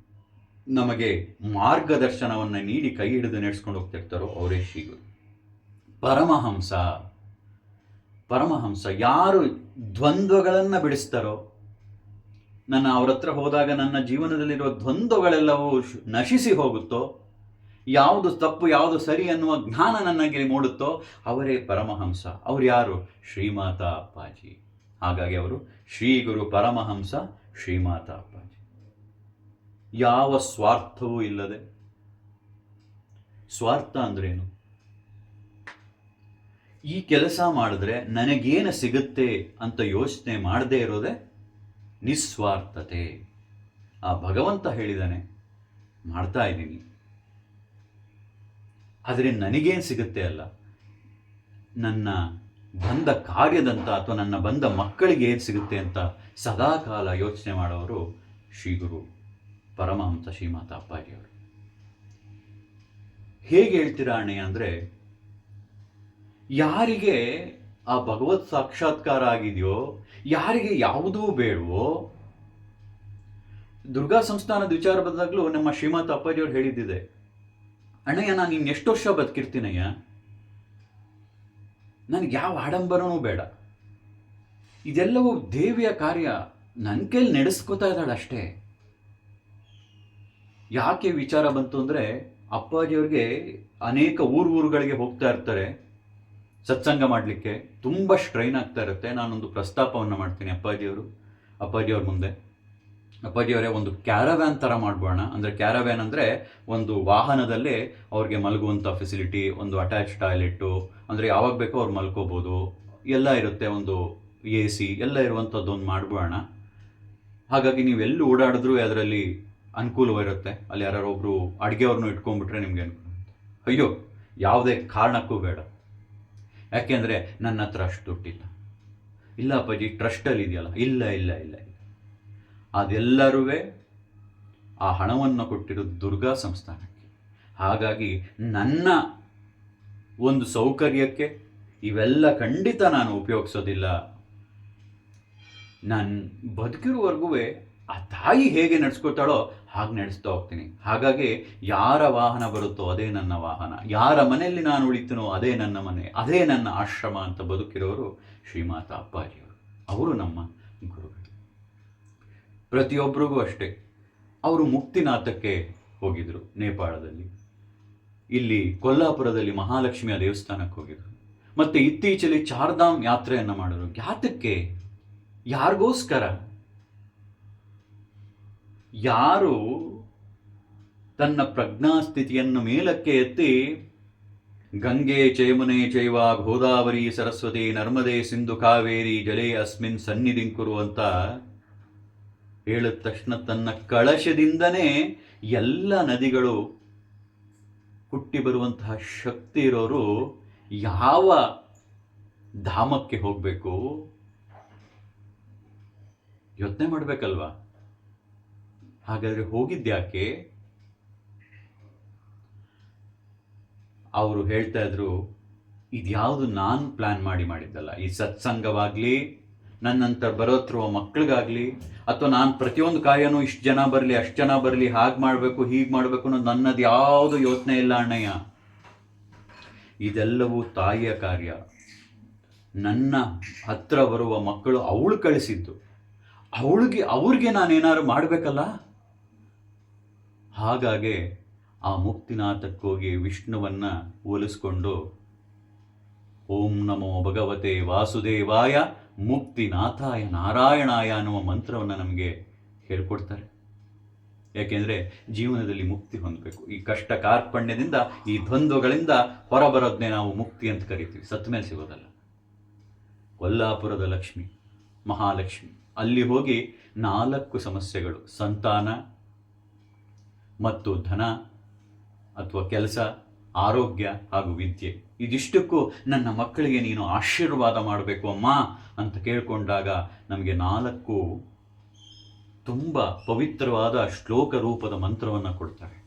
ನಮಗೆ ಮಾರ್ಗದರ್ಶನವನ್ನು ನೀಡಿ ಕೈ ಹಿಡಿದು ನಡೆಸ್ಕೊಂಡು ಹೋಗ್ತಿರ್ತಾರೋ ಅವರೇ ಶ್ರೀಗುರು. ಪರಮಹಂಸ ಯಾರು ದ್ವಂದ್ವಗಳನ್ನು ಬಿಡಿಸ್ತಾರೋ, ಅವ್ರ ಹತ್ರ ಹೋದಾಗ ನನ್ನ ಜೀವನದಲ್ಲಿರುವ ದ್ವಂದ್ವಗಳೆಲ್ಲವೂ ನಶಿಸಿ ಹೋಗುತ್ತೋ, ಯಾವುದು ತಪ್ಪು ಯಾವುದು ಸರಿ ಅನ್ನುವ ಜ್ಞಾನ ನನಗೆ ಮೂಡುತ್ತೋ ಅವರೇ ಪರಮಹಂಸ. ಅವರು ಯಾರು? ಶ್ರೀಮಾತ ಅಪ್ಪಾಜಿ. ಹಾಗಾಗಿ ಅವರು ಶ್ರೀ ಗುರು ಪರಮಹಂಸ ಶ್ರೀಮಾತ ಅಪ್ಪಾಜಿ. ಯಾವ ಸ್ವಾರ್ಥವೂ ಇಲ್ಲದೆ, ಸ್ವಾರ್ಥ ಅಂದ್ರೇನು? ಈ ಕೆಲಸ ಮಾಡಿದ್ರೆ ನನಗೇನು ಸಿಗುತ್ತೆ ಅಂತ ಯೋಚನೆ ಮಾಡದೇ ಇರೋದೇ ನಿಸ್ವಾರ್ಥತೆ. ಆ ಭಗವಂತ ಹೇಳಿದಾನೆ, ಮಾಡ್ತಾ ಇದ್ದೀನಿ, ಆದರೆ ನನಗೇನು ಸಿಗುತ್ತೆ ಅಲ್ಲ, ನನ್ನ ಬಂದ ಕಾರ್ಯದಂತ ಅಥವಾ ನನ್ನ ಬಂದ ಮಕ್ಕಳಿಗೆ ಏನು ಸಿಗುತ್ತೆ ಅಂತ ಸದಾಕಾಲ ಯೋಚನೆ ಮಾಡೋರು ಶ್ರೀಗುರು ಪರಮಹಂಸ ಶ್ರೀಮಾತ ಅಪ್ಪಾಜಿಯವರು. ಹೇಗೆ ಹೇಳ್ತೀರಾ ಅಣ್ಣಯ್ಯ ಅಂದರೆ, ಯಾರಿಗೆ ಆ ಭಗವತ್ ಸಾಕ್ಷಾತ್ಕಾರ ಆಗಿದೆಯೋ, ಯಾರಿಗೆ ಯಾವುದೂ ಬೇಡವೋ, ದುರ್ಗಾ ಸಂಸ್ಥಾನದ ವಿಚಾರ ಬಂದಾಗಲೂ ನಮ್ಮ ಶ್ರೀಮಾತ ಅಪ್ಪಾಜಿಯವರು ಹೇಳಿದ್ದಿದೆ, ಅಣ್ಣಯ್ಯ ನಾನು ಇನ್ನು ಎಷ್ಟು ವರ್ಷ ಬದುಕಿರ್ತೀನಯ್ಯ, ನನಗೆ ಯಾವ ಆಡಂಬರನೂ ಬೇಡ, ಇದೆಲ್ಲವೂ ದೇವಿಯ ಕಾರ್ಯ, ನನ್ನ ಕೈಲಿ ನಡೆಸ್ಕೋತಾ ಇದ್ದಾಳೆ ಅಷ್ಟೇ. ಯಾಕೆ ವಿಚಾರ ಬಂತು ಅಂದರೆ, ಅಪ್ಪಾಜಿಯವ್ರಿಗೆ ಅನೇಕ ಊರುಗಳಿಗೆ ಹೋಗ್ತಾ ಇರ್ತಾರೆ ಸತ್ಸಂಗ ಮಾಡಲಿಕ್ಕೆ, ತುಂಬ ಸ್ಟ್ರೈನ್ ಆಗ್ತಾ ಇರುತ್ತೆ. ನಾನೊಂದು ಪ್ರಸ್ತಾಪವನ್ನು ಮಾಡ್ತೀನಿ ಅಪ್ಪಾಜಿಯವ್ರ ಮುಂದೆ. ಅಪ್ಪಾಜಿಯವರೇ, ಒಂದು ಕ್ಯಾರವ್ಯಾನ್ ಥರ ಮಾಡ್ಬೋಣ. ಅಂದರೆ ಕ್ಯಾರವ್ಯಾನ್ ಅಂದರೆ ಒಂದು ವಾಹನದಲ್ಲೇ ಅವ್ರಿಗೆ ಮಲಗುವಂಥ ಫೆಸಿಲಿಟಿ, ಒಂದು ಅಟ್ಯಾಚ್ ಟಾಯ್ಲೆಟ್ಟು, ಅಂದರೆ ಯಾವಾಗ ಬೇಕೋ ಅವ್ರು ಮಲ್ಕೋಬೋದು, ಎಲ್ಲ ಇರುತ್ತೆ, ಒಂದು AC ಎಲ್ಲ ಇರುವಂಥದ್ದೊಂದು ಮಾಡ್ಬೋಣ. ಹಾಗಾಗಿ ನೀವೆಲ್ಲಿ ಓಡಾಡಿದ್ರೂ ಅದರಲ್ಲಿ ಅನುಕೂಲವಿರುತ್ತೆ. ಅಲ್ಲಿ ಯಾರೊಬ್ಬರು ಅಡುಗೆಯವ್ರನ್ನೂ ಇಟ್ಕೊಂಡ್ಬಿಟ್ರೆ ನಿಮಗೆ ಅನುಕೂಲ. ಅಯ್ಯೋ, ಯಾವುದೇ ಕಾರಣಕ್ಕೂ ಬೇಡ, ಯಾಕೆಂದರೆ ನನ್ನ ಹತ್ರ ಅಷ್ಟು ದುಡ್ಡಿಲ್ಲ. ಇಲ್ಲ ಅಪ್ಪಾಜಿ, ಟ್ರಸ್ಟಲ್ಲಿ ಇದೆಯಲ್ಲ. ಇಲ್ಲ ಇಲ್ಲ ಇಲ್ಲ ಇಲ್ಲ, ಅದೆಲ್ಲರೂ ಆ ಹಣವನ್ನು ಕೊಟ್ಟಿರೋದು ದುರ್ಗಾ ಸಂಸ್ಥಾನಕ್ಕೆ. ಹಾಗಾಗಿ ನನ್ನ ಒಂದು ಸೌಕರ್ಯಕ್ಕೆ ಇವೆಲ್ಲ ಖಂಡಿತ ನಾನು ಉಪಯೋಗಿಸೋದಿಲ್ಲ. ನಾನು ಬದುಕಿರುವವರೆಗೂ ಆ ತಾಯಿ ಹೇಗೆ ನಡೆಸ್ಕೊತಾಳೋ ಹಾಗೆ ನಡೆಸ್ತಾ ಹೋಗ್ತೀನಿ. ಹಾಗಾಗಿ ಯಾರ ವಾಹನ ಬರುತ್ತೋ ಅದೇ ನನ್ನ ವಾಹನ, ಯಾರ ಮನೆಯಲ್ಲಿ ನಾನು ಉಳಿತೀನೋ ಅದೇ ನನ್ನ ಮನೆ, ಅದೇ ನನ್ನ ಆಶ್ರಮ ಅಂತ ಬದುಕಿರೋರು ಶ್ರೀಮಾತ ಅಪ್ಪಾಜಿಯವರು. ಅವರು ನಮ್ಮ ಗುರುಗಳು. ಪ್ರತಿಯೊಬ್ಬರಿಗೂ ಅಷ್ಟೇ. ಅವರು ಮುಕ್ತಿನಾಥಕ್ಕೆ ಹೋಗಿದ್ರು ನೇಪಾಳದಲ್ಲಿ, ಇಲ್ಲಿ ಕೊಲ್ಲಾಪುರದಲ್ಲಿ ಮಹಾಲಕ್ಷ್ಮಿಯ ದೇವಸ್ಥಾನಕ್ಕೆ ಹೋಗಿದ್ರು, ಮತ್ತೆ ಇತ್ತೀಚೆಗೆ ಚಾರ್ಧಾಮ್ ಯಾತ್ರೆಯನ್ನು ಮಾಡಿದ್ರು. ಯಾತಕ್ಕೆ? ಯಾರಿಗೋಸ್ಕರ? ಯಾರು ತನ್ನ ಪ್ರಜ್ಞಾಸ್ಥಿತಿಯನ್ನು ಮೇಲಕ್ಕೆ ಎತ್ತಿ ಗಂಗೆ ಚಯಮುನೆ ಚೈವ ಗೋದಾವರಿ ಸರಸ್ವತಿ ನರ್ಮದೆ ಸಿಂಧು ಕಾವೇರಿ ಜಲೇ ಅಸ್ಮಿನ್ ಸನ್ನಿಧಿಂಕುರು ಅಂತ ಹೇಳಿದ ತಕ್ಷಣ ತನ್ನ ಕಳಶದಿಂದನೇ ಎಲ್ಲ ನದಿಗಳು ಹುಟ್ಟಿ ಬರುವಂತಹ ಶಕ್ತಿ ಇರೋರು ಯಾವ ಧಾಮಕ್ಕೆ ಹೋಗಬೇಕು? ಯೋಚನೆ ಮಾಡಬೇಕಲ್ವಾ? ಹಾಗಾದ್ರೆ ಹೋಗಿದ್ಯಾಕೆ? ಅವರು ಹೇಳ್ತಾ ಇದ್ರು, ಇದ್ಯಾವುದು ನಾನು ಪ್ಲಾನ್ ಮಾಡಿದ್ದಲ್ಲ. ಈ ಸತ್ಸಂಗವಾಗ್ಲಿ, ನನ್ನಂತರ ಬರೋತ್ತಿರುವ ಮಕ್ಕಳಿಗಾಗ್ಲಿ, ಅಥವಾ ನಾನು ಪ್ರತಿಯೊಂದು ಕಾರ್ಯನೂ ಇಷ್ಟು ಜನ ಬರಲಿ ಅಷ್ಟು ಜನ ಬರಲಿ ಹಾಗೆ ಮಾಡಬೇಕು ಹೀಗೆ ಮಾಡಬೇಕು ಅನ್ನೋದು ನನ್ನದು ಯಾವುದು ಯೋಚನೆ ಇಲ್ಲ ಅಣ್ಣಯ್ಯ. ಇದೆಲ್ಲವೂ ತಾಯಿಯ ಕಾರ್ಯ. ನನ್ನ ಹತ್ರ ಬರುವ ಮಕ್ಕಳು ಅವಳು ಕಳಿಸಿದ್ದು, ಅವ್ರಿಗೆ ನಾನೇನಾದ್ರು ಮಾಡಬೇಕಲ್ಲ. ಹಾಗಾಗಿ ಆ ಮುಕ್ತಿನಾಥಕ್ಕೋಗಿ ವಿಷ್ಣುವನ್ನ ಹೋಲಿಸ್ಕೊಂಡು ಓಂ ನಮೋ ಭಗವತೆ ವಾಸುದೇವಾಯ ಮುಕ್ತಿನಾಥಾಯ ನಾರಾಯಣಾಯ ಅನ್ನುವ ಮಂತ್ರವನ್ನು ನಮಗೆ ಹೇಳ್ಕೊಡ್ತಾರೆ. ಯಾಕೆಂದರೆ ಜೀವನದಲ್ಲಿ ಮುಕ್ತಿ ಹೊಂದಬೇಕು. ಈ ಕಷ್ಟ ಕಾರ್ಪಣ್ಯದಿಂದ, ಈ ದ್ವಂದ್ವಗಳಿಂದ ಹೊರಬರೋದನ್ನೇ ನಾವು ಮುಕ್ತಿ ಅಂತ ಕರಿತೀವಿ, ಸತ್ತ ಮೇಲೆ ಸಿಗೋದಲ್ಲ. ಕೊಲ್ಲಾಪುರದ ಲಕ್ಷ್ಮಿ ಮಹಾಲಕ್ಷ್ಮಿ, ಅಲ್ಲಿ ಹೋಗಿ 4 ಸಮಸ್ಯೆಗಳು, ಸಂತಾನ ಮತ್ತು ಧನ ಅಥವಾ ಕೆಲಸ, ಆರೋಗ್ಯ ಹಾಗೂ ವಿದ್ಯೆ, ಇದಿಷ್ಟಕ್ಕೂ ನನ್ನ ಮಕ್ಕಳಿಗೆ ನೀನು ಆಶೀರ್ವಾದ ಮಾಡಬೇಕು ಅಮ್ಮ ಅಂತ ಕೇಳಿಕೊಂಡಾಗ ನಮಗೆ 4 ತುಂಬ ಪವಿತ್ರವಾದ ಶ್ಲೋಕ ರೂಪದ ಮಂತ್ರವನ್ನು ಕೊಡ್ತಾರೆ.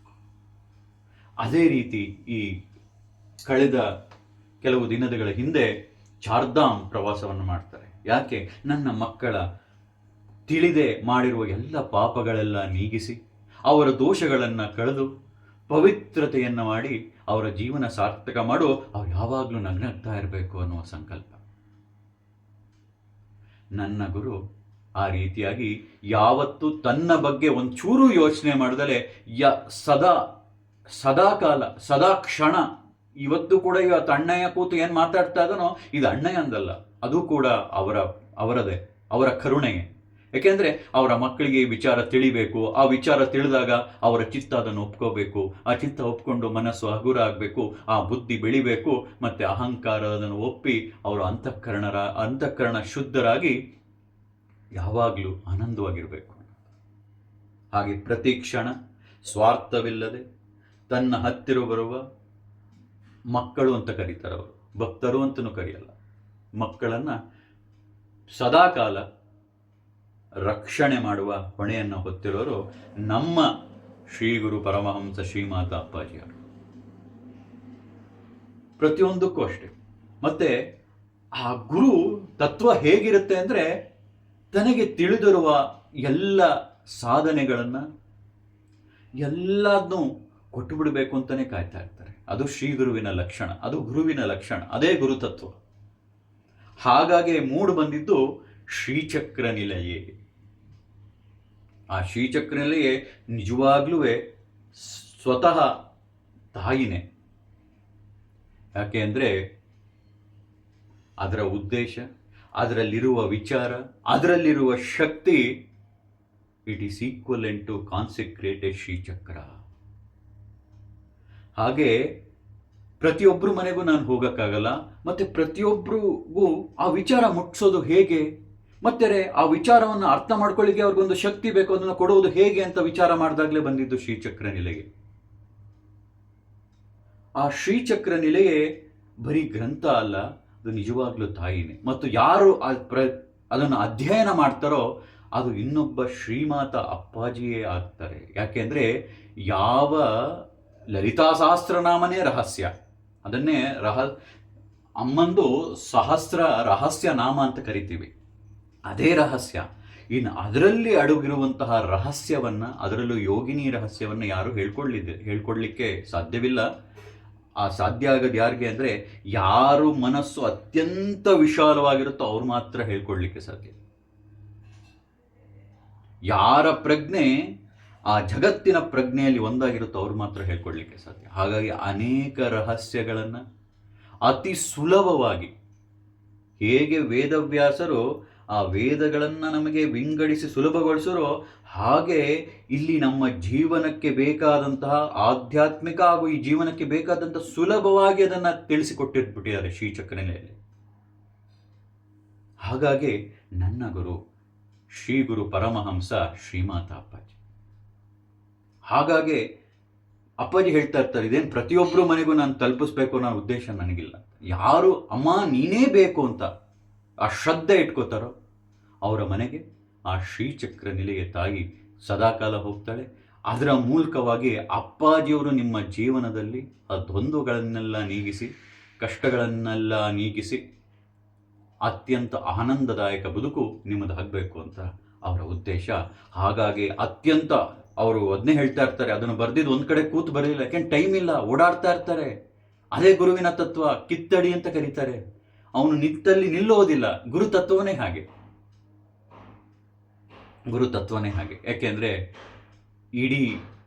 ಅದೇ ರೀತಿ ಈ ಕಳೆದ ಕೆಲವು ದಿನಗಳ ಹಿಂದೆ ಚಾರ್ಧಾಮ್ ಪ್ರವಾಸವನ್ನು ಮಾಡ್ತಾರೆ. ಯಾಕೆ? ನನ್ನ ಮಕ್ಕಳ ತಿಳಿದೇ ಮಾಡಿರುವ ಎಲ್ಲ ಪಾಪಗಳೆಲ್ಲ ನೀಗಿಸಿ, ಅವರ ದೋಷಗಳನ್ನು ಕಳೆದು, ಪವಿತ್ರತೆಯನ್ನು ಮಾಡಿ, ಅವರ ಜೀವನ ಸಾರ್ಥಕ ಮಾಡು, ಅವ್ರು ಯಾವಾಗಲೂ ನಗ್ನಗ್ತಾ ಇರಬೇಕು ಅನ್ನುವ ಸಂಕಲ್ಪ. ನನ್ನ ಗುರು ಆ ರೀತಿಯಾಗಿ ಯಾವತ್ತೂ ತನ್ನ ಬಗ್ಗೆ ಒಂಚೂರು ಯೋಚನೆ ಮಾಡಿದಲೆ ಸದಾಕಾಲ ಸದಾ ಕ್ಷಣ, ಇವತ್ತು ಕೂಡ ಇವತ್ತು ಅಣ್ಣಯ್ಯ ಕೂತು ಏನು ಮಾತಾಡ್ತಾ ಇದ್ದಾನೋ ಇದು ಅಣ್ಣಯ್ಯ ಅಂದಲ್ಲ, ಅದು ಕೂಡ ಅವರದೇ, ಅವರ ಕರುಣೆಯೇ. ಯಾಕೆಂದರೆ ಅವರ ಮಕ್ಕಳಿಗೆ ಈ ವಿಚಾರ ತಿಳಿಬೇಕು, ಆ ವಿಚಾರ ತಿಳಿದಾಗ ಅವರ ಚಿತ್ತ ಅದನ್ನು ಒಪ್ಕೋಬೇಕು, ಆ ಚಿತ್ತ ಒಪ್ಕೊಂಡು ಮನಸ್ಸು ಹಗುರ ಆಗಬೇಕು, ಆ ಬುದ್ಧಿ ಬೆಳಿಬೇಕು, ಮತ್ತು ಅಹಂಕಾರ ಅದನ್ನು ಒಪ್ಪಿ ಅವರು ಅಂತಃಕರಣ ಶುದ್ಧರಾಗಿ ಯಾವಾಗಲೂ ಆನಂದವಾಗಿರಬೇಕು. ಹಾಗೆ ಪ್ರತಿ ಕ್ಷಣ ಸ್ವಾರ್ಥವಿಲ್ಲದೆ ತನ್ನ ಹತ್ತಿರ ಬರುವ ಮಕ್ಕಳು ಅಂತ ಕರೀತಾರೆ ಅವರು, ಭಕ್ತರು ಅಂತಲೂ ಕರೆಯಲ್ಲ, ಮಕ್ಕಳನ್ನು ಸದಾಕಾಲ ರಕ್ಷಣೆ ಮಾಡುವ ಹೊಣೆಯನ್ನು ಹೊತ್ತಿರೋರು ನಮ್ಮ ಶ್ರೀ ಗುರು ಪರಮಹಂಸ ಶ್ರೀಮಾತಾ ಅಪ್ಪಾಜಿಯವರು. ಪ್ರತಿಯೊಂದಕ್ಕೂ ಅಷ್ಟೇ. ಮತ್ತೆ ಆ ಗುರು ತತ್ವ ಹೇಗಿರುತ್ತೆ ಅಂದರೆ, ತನಗೆ ತಿಳಿದಿರುವ ಎಲ್ಲ ಸಾಧನೆಗಳನ್ನು ಎಲ್ಲದನ್ನೂ ಕೊಟ್ಟು ಬಿಡಬೇಕು ಅಂತಲೇ ಕಾಯ್ತಾ ಇರ್ತಾರೆ. ಅದು ಶ್ರೀ ಗುರುವಿನ ಲಕ್ಷಣ, ಅದು ಗುರುವಿನ ಲಕ್ಷಣ, ಅದೇ ಗುರುತತ್ವ. ಹಾಗಾಗಿ ಮೂಡು ಬಂದಿದ್ದು ಶ್ರೀಚಕ್ರ ನಿಲಯೇ. ಆ ಶ್ರೀಚಕ್ರ ನಿಲಯೇ ನಿಜವಾಗ್ಲೂ ಸ್ವತಃ ತಾಯಿನೇ. ಯಾಕೆ ಅಂದರೆ ಅದರ ಉದ್ದೇಶ, ಅದರಲ್ಲಿರುವ ವಿಚಾರ, ಅದರಲ್ಲಿರುವ ಶಕ್ತಿ, ಇಟ್ ಈಸ್ ಈಕ್ವಲೆಂಟ್ ಟು ಕಾನ್ಸೆಕ್ರೇಟೆಡ್ ಶ್ರೀಚಕ್ರ. ಹಾಗೆ ಪ್ರತಿಯೊಬ್ಬರ ಮನೆಗೂ ನಾನು ಹೋಗೋಕ್ಕಾಗಲ್ಲ, ಮತ್ತು ಪ್ರತಿಯೊಬ್ಬರಿಗೂ ಆ ವಿಚಾರ ಮುಟ್ಟಿಸೋದು ಹೇಗೆ, ಮತ್ತೆ ಆ ವಿಚಾರವನ್ನು ಅರ್ಥ ಮಾಡ್ಕೊಳ್ಳಿಕ್ಕೆ ಅವ್ರಿಗೊಂದು ಶಕ್ತಿ ಬೇಕು, ಅದನ್ನು ಕೊಡುವುದು ಹೇಗೆ ಅಂತ ವಿಚಾರ ಮಾಡಿದಾಗಲೇ ಬಂದಿದ್ದು ಶ್ರೀಚಕ್ರ ನಿಲಯೇ. ಆ ಶ್ರೀಚಕ್ರ ನಿಲಯೇ ಬರೀ ಗ್ರಂಥ ಅಲ್ಲ, ಅದು ನಿಜವಾಗ್ಲೂ ತಾಯಿನೇ. ಮತ್ತು ಯಾರು ಅದನ್ನು ಅಧ್ಯಯನ ಮಾಡ್ತಾರೋ ಅದು ಇನ್ನೊಬ್ಬ ಶ್ರೀಮಾತ ಅಪ್ಪಾಜಿಯೇ ಆಗ್ತಾರೆ. ಯಾಕೆಂದರೆ ಯಾವ ಲಲಿತಾ ಸಹಸ್ರನಾಮನೇ ರಹಸ್ಯ, ಅದನ್ನೇ ಅಮ್ಮಂದು ಸಹಸ್ರ ರಹಸ್ಯ ನಾಮ ಅಂತ ಕರಿತೀವಿ, ಅದೇ ರಹಸ್ಯ. ಇನ್ನು ಅದರಲ್ಲಿ ಅಡಗಿರುವಂತಹ ರಹಸ್ಯವನ್ನು, ಅದರಲ್ಲೂ ಯೋಗಿನಿ ರಹಸ್ಯವನ್ನು ಯಾರು ಹೇಳ್ಕೊಡ್ಲಿಕ್ಕೆ ಸಾಧ್ಯವಿಲ್ಲ. ಆ ಸಾಧ್ಯ ಆಗೋದು ಯಾರಿಗೆ ಅಂದರೆ, ಯಾರು ಮನಸ್ಸು ಅತ್ಯಂತ ವಿಶಾಲವಾಗಿರುತ್ತೋ ಅವ್ರು ಮಾತ್ರ ಹೇಳ್ಕೊಡ್ಲಿಕ್ಕೆ ಸಾಧ್ಯ. ಯಾರ ಪ್ರಜ್ಞೆ ಆ ಜಗತ್ತಿನ ಪ್ರಜ್ಞೆಯಲ್ಲಿ ಒಂದಾಗಿರುತ್ತೋ ಅವ್ರು ಮಾತ್ರ ಹೇಳ್ಕೊಡ್ಲಿಕ್ಕೆ ಸಾಧ್ಯ. ಹಾಗಾಗಿ ಅನೇಕ ರಹಸ್ಯಗಳನ್ನು ಅತಿ ಸುಲಭವಾಗಿ, ಹೇಗೆ ವೇದವ್ಯಾಸರು ಆ ವೇದಗಳನ್ನು ನಮಗೆ ವಿಂಗಡಿಸಿ ಸುಲಭಗೊಳಿಸರೋ, ಹಾಗೆ ಇಲ್ಲಿ ನಮ್ಮ ಜೀವನಕ್ಕೆ ಬೇಕಾದಂತಹ ಆಧ್ಯಾತ್ಮಿಕ ಹಾಗೂ ಈ ಜೀವನಕ್ಕೆ ಬೇಕಾದಂತಹ ಸುಲಭವಾಗಿ ಅದನ್ನು ತಿಳಿಸಿಕೊಟ್ಟಿರ್ಬಿಟ್ಟಿದ್ದಾರೆ ಶ್ರೀಚಕ್ರನೆಲೆಯಲ್ಲಿ. ಹಾಗಾಗಿ ನನ್ನ ಗುರು ಶ್ರೀ ಗುರು ಪರಮಹಂಸ ಶ್ರೀಮಾತ ಅಪ್ಪಾಜಿ. ಹಾಗಾಗಿ ಅಪ್ಪಾಜಿ ಹೇಳ್ತಾ ಇರ್ತಾರೆ, ಇದೇನು ಪ್ರತಿಯೊಬ್ಬರು ಮನೆಗೂ ನಾನು ತಲುಪಿಸ್ಬೇಕು ಅನ್ನೋ ಉದ್ದೇಶ ನನಗಿಲ್ಲ. ಯಾರು ಅಮ್ಮ ನೀನೇ ಬೇಕು ಅಂತ ಆ ಶ್ರದ್ಧೆ ಇಟ್ಕೋತಾರೋ ಅವರ ಮನೆಗೆ ಆ ಶ್ರೀಚಕ್ರ ನಿಲೆಗೆ ತಾಯಿ ಸದಾಕಾಲ ಹೋಗ್ತಾಳೆ. ಅದರ ಮೂಲಕವಾಗಿ ಅಪ್ಪಾಜಿಯವರು ನಿಮ್ಮ ಜೀವನದಲ್ಲಿ ಆ ದ್ವಂದ್ವಗಳನ್ನೆಲ್ಲ ನೀಗಿಸಿ, ಕಷ್ಟಗಳನ್ನೆಲ್ಲ ನೀಗಿಸಿ ಅತ್ಯಂತ ಆನಂದದಾಯಕ ಬದುಕು ನಿಮ್ಮದಾಗಬೇಕು ಅಂತ ಅವರ ಉದ್ದೇಶ. ಹಾಗಾಗಿ ಅತ್ಯಂತ ಅವರು ಅದನ್ನೇ ಹೇಳ್ತಾ ಇರ್ತಾರೆ, ಅದನ್ನು ಬರೆದಿದ್ದು ಒಂದು ಕಡೆ ಕೂತು ಬರಲಿಲ್ಲ, ಯಾಕೆಂದ್ರೆ ಟೈಮ್ ಇಲ್ಲ, ಓಡಾಡ್ತಾ ಇರ್ತಾರೆ. ಅದೇ ಗುರುವಿನ ತತ್ವ, ಕಿತ್ತಡಿ ಅಂತ ಕರೀತಾರೆ. ಅವನು ನಿತ್ತಲ್ಲಿ ನಿಲ್ಲೋದಿಲ್ಲ. ಗುರುತತ್ವನೇ ಹಾಗೆ, ಗುರುತತ್ವನೇ ಹಾಗೆ. ಯಾಕೆಂದರೆ ಇಡೀ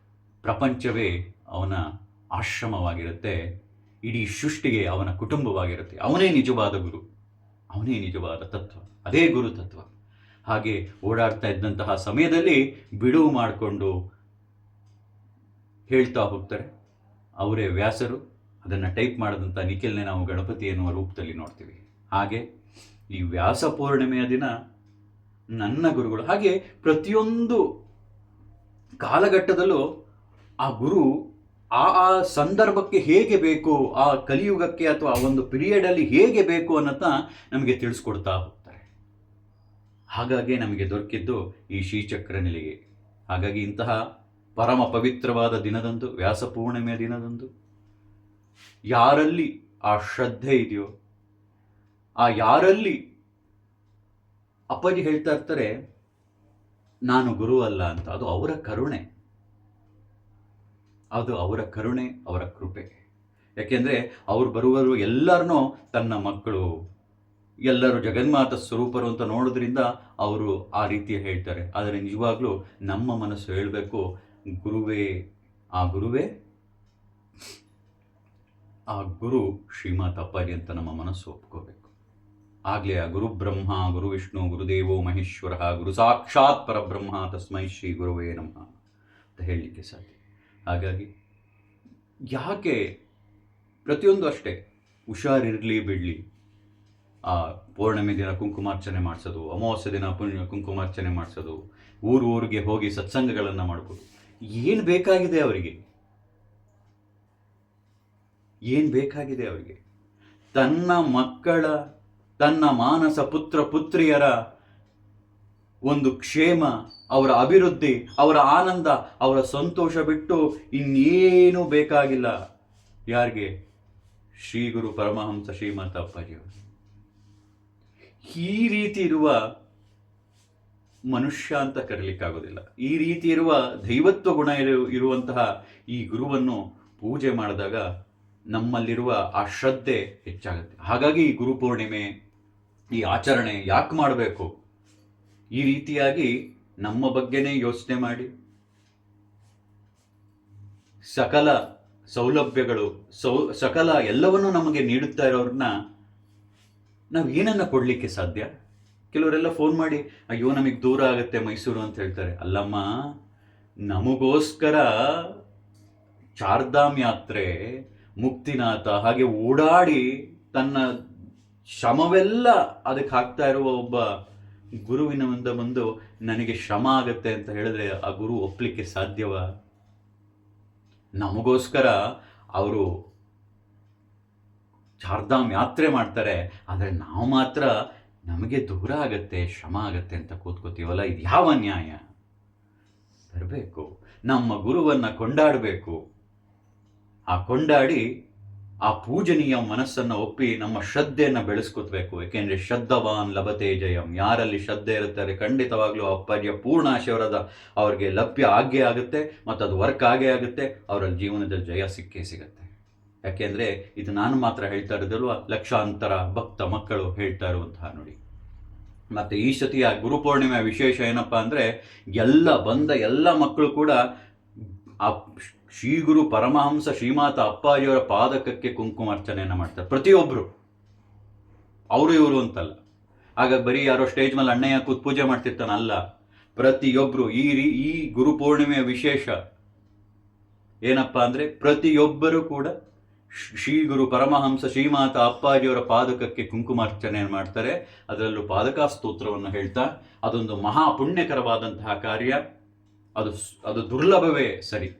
ಪ್ರಪಂಚವೇ ಅವನ ಆಶ್ರಮವಾಗಿರುತ್ತೆ, ಇಡೀ ಸೃಷ್ಟಿಗೆ ಅವನ ಕುಟುಂಬವಾಗಿರುತ್ತೆ. ಅವನೇ ನಿಜವಾದ ಗುರು, ಅವನೇ ನಿಜವಾದ ತತ್ವ, ಅದೇ ಗುರು ತತ್ವ. ಹಾಗೆ ಓಡಾಡ್ತಾ ಇದ್ದಂತಹ ಸಮಯದಲ್ಲಿ ಬಿಡುವು ಮಾಡಿಕೊಂಡು ಹೇಳ್ತಾ ಹೋಗ್ತಾರೆ. ಅವರೇ ವ್ಯಾಸರು, ಅದನ್ನು ಟೈಪ್ ಮಾಡಿದಂಥ ನಿಖಿಲ್ನೇ ನಾವು ಗಣಪತಿ ಎನ್ನುವ ರೂಪದಲ್ಲಿ ನೋಡ್ತೀವಿ. ಹಾಗೆ ಈ ವ್ಯಾಸ ಪೂರ್ಣಿಮೆಯ ದಿನ ನನ್ನ ಗುರುಗಳು, ಹಾಗೆ ಪ್ರತಿಯೊಂದು ಕಾಲಘಟ್ಟದಲ್ಲೂ ಆ ಗುರು ಆ ಆ ಸಂದರ್ಭಕ್ಕೆ ಹೇಗೆ ಬೇಕು, ಆ ಕಲಿಯುಗಕ್ಕೆ ಅಥವಾ ಆ ಒಂದು ಪೀರಿಯಡಲ್ಲಿ ಹೇಗೆ ಬೇಕು ಅನ್ನೋದನ್ನ ನಮಗೆ ತಿಳಿಸ್ಕೊಡ್ತಾ ಹೋಗ್ತಾರೆ. ಹಾಗಾಗಿ ನಮಗೆ ದೊರಕಿದ್ದು ಈ ಶ್ರೀಚಕ್ರ ನಿಲೆಗೆ. ಹಾಗಾಗಿ ಇಂತಹ ಪರಮ ಪವಿತ್ರವಾದ ದಿನದಂದು, ವ್ಯಾಸ ಪೂರ್ಣಿಮೆಯ ದಿನದಂದು, ಯಾರಲ್ಲಿ ಆ ಶ್ರದ್ಧೆ ಇದೆಯೋ, ಆ ಯಾರಲ್ಲಿ ಅಪ್ಪಾಜಿ ಹೇಳ್ತಾ ಇರ್ತಾರೆ ನಾನು ಗುರು ಅಲ್ಲ ಅಂತ, ಅದು ಅವರ ಕರುಣೆ, ಅದು ಅವರ ಕರುಣೆ, ಅವರ ಕೃಪೆ. ಯಾಕೆಂದರೆ ಅವ್ರು ಬರುವರು ಎಲ್ಲರನ್ನೂ ತನ್ನ ಮಕ್ಕಳು, ಎಲ್ಲರೂ ಜಗನ್ಮಾತ ಸ್ವರೂಪರು ಅಂತ ನೋಡೋದ್ರಿಂದ ಅವರು ಆ ರೀತಿ ಹೇಳ್ತಾರೆ. ಆದರೆ ನಿಜವಾಗ್ಲೂ ನಮ್ಮ ಮನಸ್ಸು ಹೇಳಬೇಕು, ಗುರುವೇ ಆ ಗುರುವೇ ಆ ಗುರು ಶ್ರೀಮಾತ ಅಪ್ಪಾಜಿ ಅಂತ ನಮ್ಮ ಮನಸ್ಸು ಒಪ್ಕೋಬೇಕು. ಆಗಲೇ ಆ ಗುರು ಬ್ರಹ್ಮ, ಗುರು ವಿಷ್ಣು, ಗುರುದೇವೋ ಮಹೇಶ್ವರ, ಗುರು ಸಾಕ್ಷಾತ್ ಪರಬ್ರಹ್ಮ, ತಸ್ಮೈ ಶ್ರೀ ಗುರುವೇ ನಮಃ ಅಂತ ಹೇಳಲಿಕ್ಕೆ ಸಾಧ್ಯ. ಹಾಗಾಗಿ ಯಾಕೆ ಪ್ರತಿಯೊಂದು ಅಷ್ಟೇ, ಹುಷಾರಿರಲಿ ಬಿಡಲಿ, ಆ ಪೌರ್ಣಮಿ ದಿನ ಕುಂಕುಮಾರ್ಚನೆ ಮಾಡಿಸೋದು, ಅಮಾವಾಸ್ಯೆ ದಿನ ಕುಂಕುಮಾರ್ಚನೆ ಮಾಡಿಸೋದು, ಊರಿಗೆ ಹೋಗಿ ಸತ್ಸಂಗಗಳನ್ನು ಮಾಡ್ಬೋದು. ಏನು ಬೇಕಾಗಿದೆ ಅವರಿಗೆ, ಏನು ಬೇಕಾಗಿದೆ ಅವರಿಗೆ? ತನ್ನ ಮಕ್ಕಳ, ತನ್ನ ಮಾನಸ ಪುತ್ರ ಪುತ್ರಿಯರ ಒಂದು ಕ್ಷೇಮ, ಅವರ ಅಭಿವೃದ್ಧಿ, ಅವರ ಆನಂದ, ಅವರ ಸಂತೋಷ ಬಿಟ್ಟು ಇನ್ನೇನು ಬೇಕಾಗಿಲ್ಲ. ಯಾರಿಗೆ? ಶ್ರೀ ಗುರು ಪರಮಹಂಸ ಶ್ರೀಮಾತ ಅಪ್ಪಾಜಿಯವರು. ಈ ರೀತಿ ಇರುವ ಮನುಷ್ಯ ಅಂತ ಕರೀಲಿಕ್ಕಾಗೋದಿಲ್ಲ. ಈ ರೀತಿ ಇರುವ ದೈವತ್ವ ಗುಣ ಇರುವಂತಹ ಈ ಗುರುವನ್ನು ಪೂಜೆ ಮಾಡಿದಾಗ ನಮ್ಮಲ್ಲಿರುವ ಆ ಶ್ರದ್ಧೆ ಹೆಚ್ಚಾಗುತ್ತೆ. ಹಾಗಾಗಿ ಈ ಗುರು ಪೂರ್ಣಿಮೆ, ಈ ಆಚರಣೆ ಯಾಕೆ ಮಾಡಬೇಕು? ಈ ರೀತಿಯಾಗಿ ನಮ್ಮ ಬಗ್ಗೆನೇ ಯೋಚನೆ ಮಾಡಿ, ಸಕಲ ಸೌಲಭ್ಯಗಳು, ಸಕಲ ಎಲ್ಲವನ್ನೂ ನಮಗೆ ನೀಡುತ್ತಾ ಇರೋರನ್ನ ನಾವು ಏನನ್ನ ಕೊಡಲಿಕ್ಕೆ ಸಾಧ್ಯ? ಕೆಲವರೆಲ್ಲ ಫೋನ್ ಮಾಡಿ, ಅಯ್ಯೋ ನಮಗೆ ದೂರ ಆಗುತ್ತೆ ಮೈಸೂರು ಅಂತ ಹೇಳ್ತಾರೆ. ಅಲ್ಲಮ್ಮ, ನಮಗೋಸ್ಕರ ಚಾರ್ಧಾಮ್ ಯಾತ್ರೆ, ಮುಕ್ತಿನಾಥ ಹಾಗೆ ಓಡಾಡಿ ತನ್ನ ಶ್ರಮವೆಲ್ಲ ಅದಕ್ಕೆ ಹಾಕ್ತಾ ಇರುವ ಒಬ್ಬ ಗುರುವಿನ ಮುಂದೆ ಬಂದು ನನಗೆ ಶ್ರಮ ಆಗತ್ತೆ ಅಂತ ಹೇಳಿದ್ರೆ ಆ ಗುರು ಒಪ್ಪಲಿಕ್ಕೆ ಸಾಧ್ಯವ? ನಮಗೋಸ್ಕರ ಅವರು ಚಾರ್ಧಾಮ್ ಯಾತ್ರೆ ಮಾಡ್ತಾರೆ, ಆದರೆ ನಾವು ಮಾತ್ರ ನಮಗೆ ದೂರ ಆಗತ್ತೆ, ಶ್ರಮ ಆಗತ್ತೆ ಅಂತ ಕೂತ್ಕೋತೀವಲ್ಲ, ಇದು ಯಾವ ನ್ಯಾಯ? ಬರಬೇಕು, ನಮ್ಮ ಗುರುವನ್ನು ಕೊಂಡಾಡಬೇಕು. ಆ ಕೊಂಡಾಡಿ ಆ ಪೂಜನೀಯ ಮನಸ್ಸನ್ನು ಒಪ್ಪಿ ನಮ್ಮ ಶ್ರದ್ಧೆಯನ್ನು ಬೆಳೆಸ್ಕೊತ್ಬೇಕು. ಏಕೆಂದರೆ ಶ್ರದ್ಧವಾನ್ ಲಭತೆ ಜಯಂ. ಯಾರಲ್ಲಿ ಶ್ರದ್ಧೆ ಇರುತ್ತಾರೆ ಖಂಡಿತವಾಗ್ಲೂ ಅಪ್ಪಾಜಿಯ ಪೂರ್ಣ ಆಶೀರ್ವಾದ ಅವ್ರಿಗೆ ಲಭ್ಯ ಆಗೇ ಆಗುತ್ತೆ, ಮತ್ತು ಅದು ವರ್ಕ್ ಆಗೇ ಆಗುತ್ತೆ. ಅವರ ಜೀವನದಲ್ಲಿ ಜಯ ಸಿಕ್ಕೇ ಸಿಗುತ್ತೆ. ಯಾಕೆಂದರೆ ಇದು ನಾನು ಮಾತ್ರ ಹೇಳ್ತಾ ಇರೋದಲ್ವ, ಲಕ್ಷಾಂತರ ಭಕ್ತ ಮಕ್ಕಳು ಹೇಳ್ತಾ ಇರುವಂತಹ ನುಡಿ. ಮತ್ತು ಈ ಸತಿಯ ಗುರುಪೂರ್ಣಿಮೆಯ ವಿಶೇಷ ಏನಪ್ಪ ಅಂದರೆ ಎಲ್ಲ ಮಕ್ಕಳು ಕೂಡ ಆ ಶ್ರೀ ಗುರು ಪರಮಹಂಸ ಶ್ರೀಮಾತ ಅಪ್ಪಾಜಿಯವರ ಪಾದಕಕ್ಕೆ ಕುಂಕುಮಾರ್ಚನೆಯನ್ನು ಮಾಡ್ತಾರೆ. ಪ್ರತಿಯೊಬ್ಬರು, ಅವರು ಇವರು ಅಂತಲ್ಲ. ಆಗ ಬರೀ ಯಾರೋ ಸ್ಟೇಜ್ ಮೇಲೆ ಅಣ್ಣಯ್ಯ ಕೂತ್ ಪೂಜೆ ಮಾಡ್ತಿರ್ತಾನಲ್ಲ, ಪ್ರತಿಯೊಬ್ಬರು ಈ ಗುರುಪೂರ್ಣಿಮೆಯ ವಿಶೇಷ ಏನಪ್ಪ ಅಂದರೆ ಪ್ರತಿಯೊಬ್ಬರು ಕೂಡ ಶ್ರೀ ಗುರು ಪರಮಹಂಸ ಶ್ರೀಮಾತ ಅಪ್ಪಾಜಿಯವರ ಪಾದಕಕ್ಕೆ ಕುಂಕುಮಾರ್ಚನೆಯನ್ನು ಮಾಡ್ತಾರೆ. ಅದರಲ್ಲೂ ಪಾದಕ ಸ್ತೋತ್ರವನ್ನು ಹೇಳ್ತಾ, ಅದೊಂದು ಮಹಾ ಪುಣ್ಯಕರವಾದಂತಹ ಕಾರ್ಯ. ಅದು ದುರ್ಲಭವೇ ಸರಿ.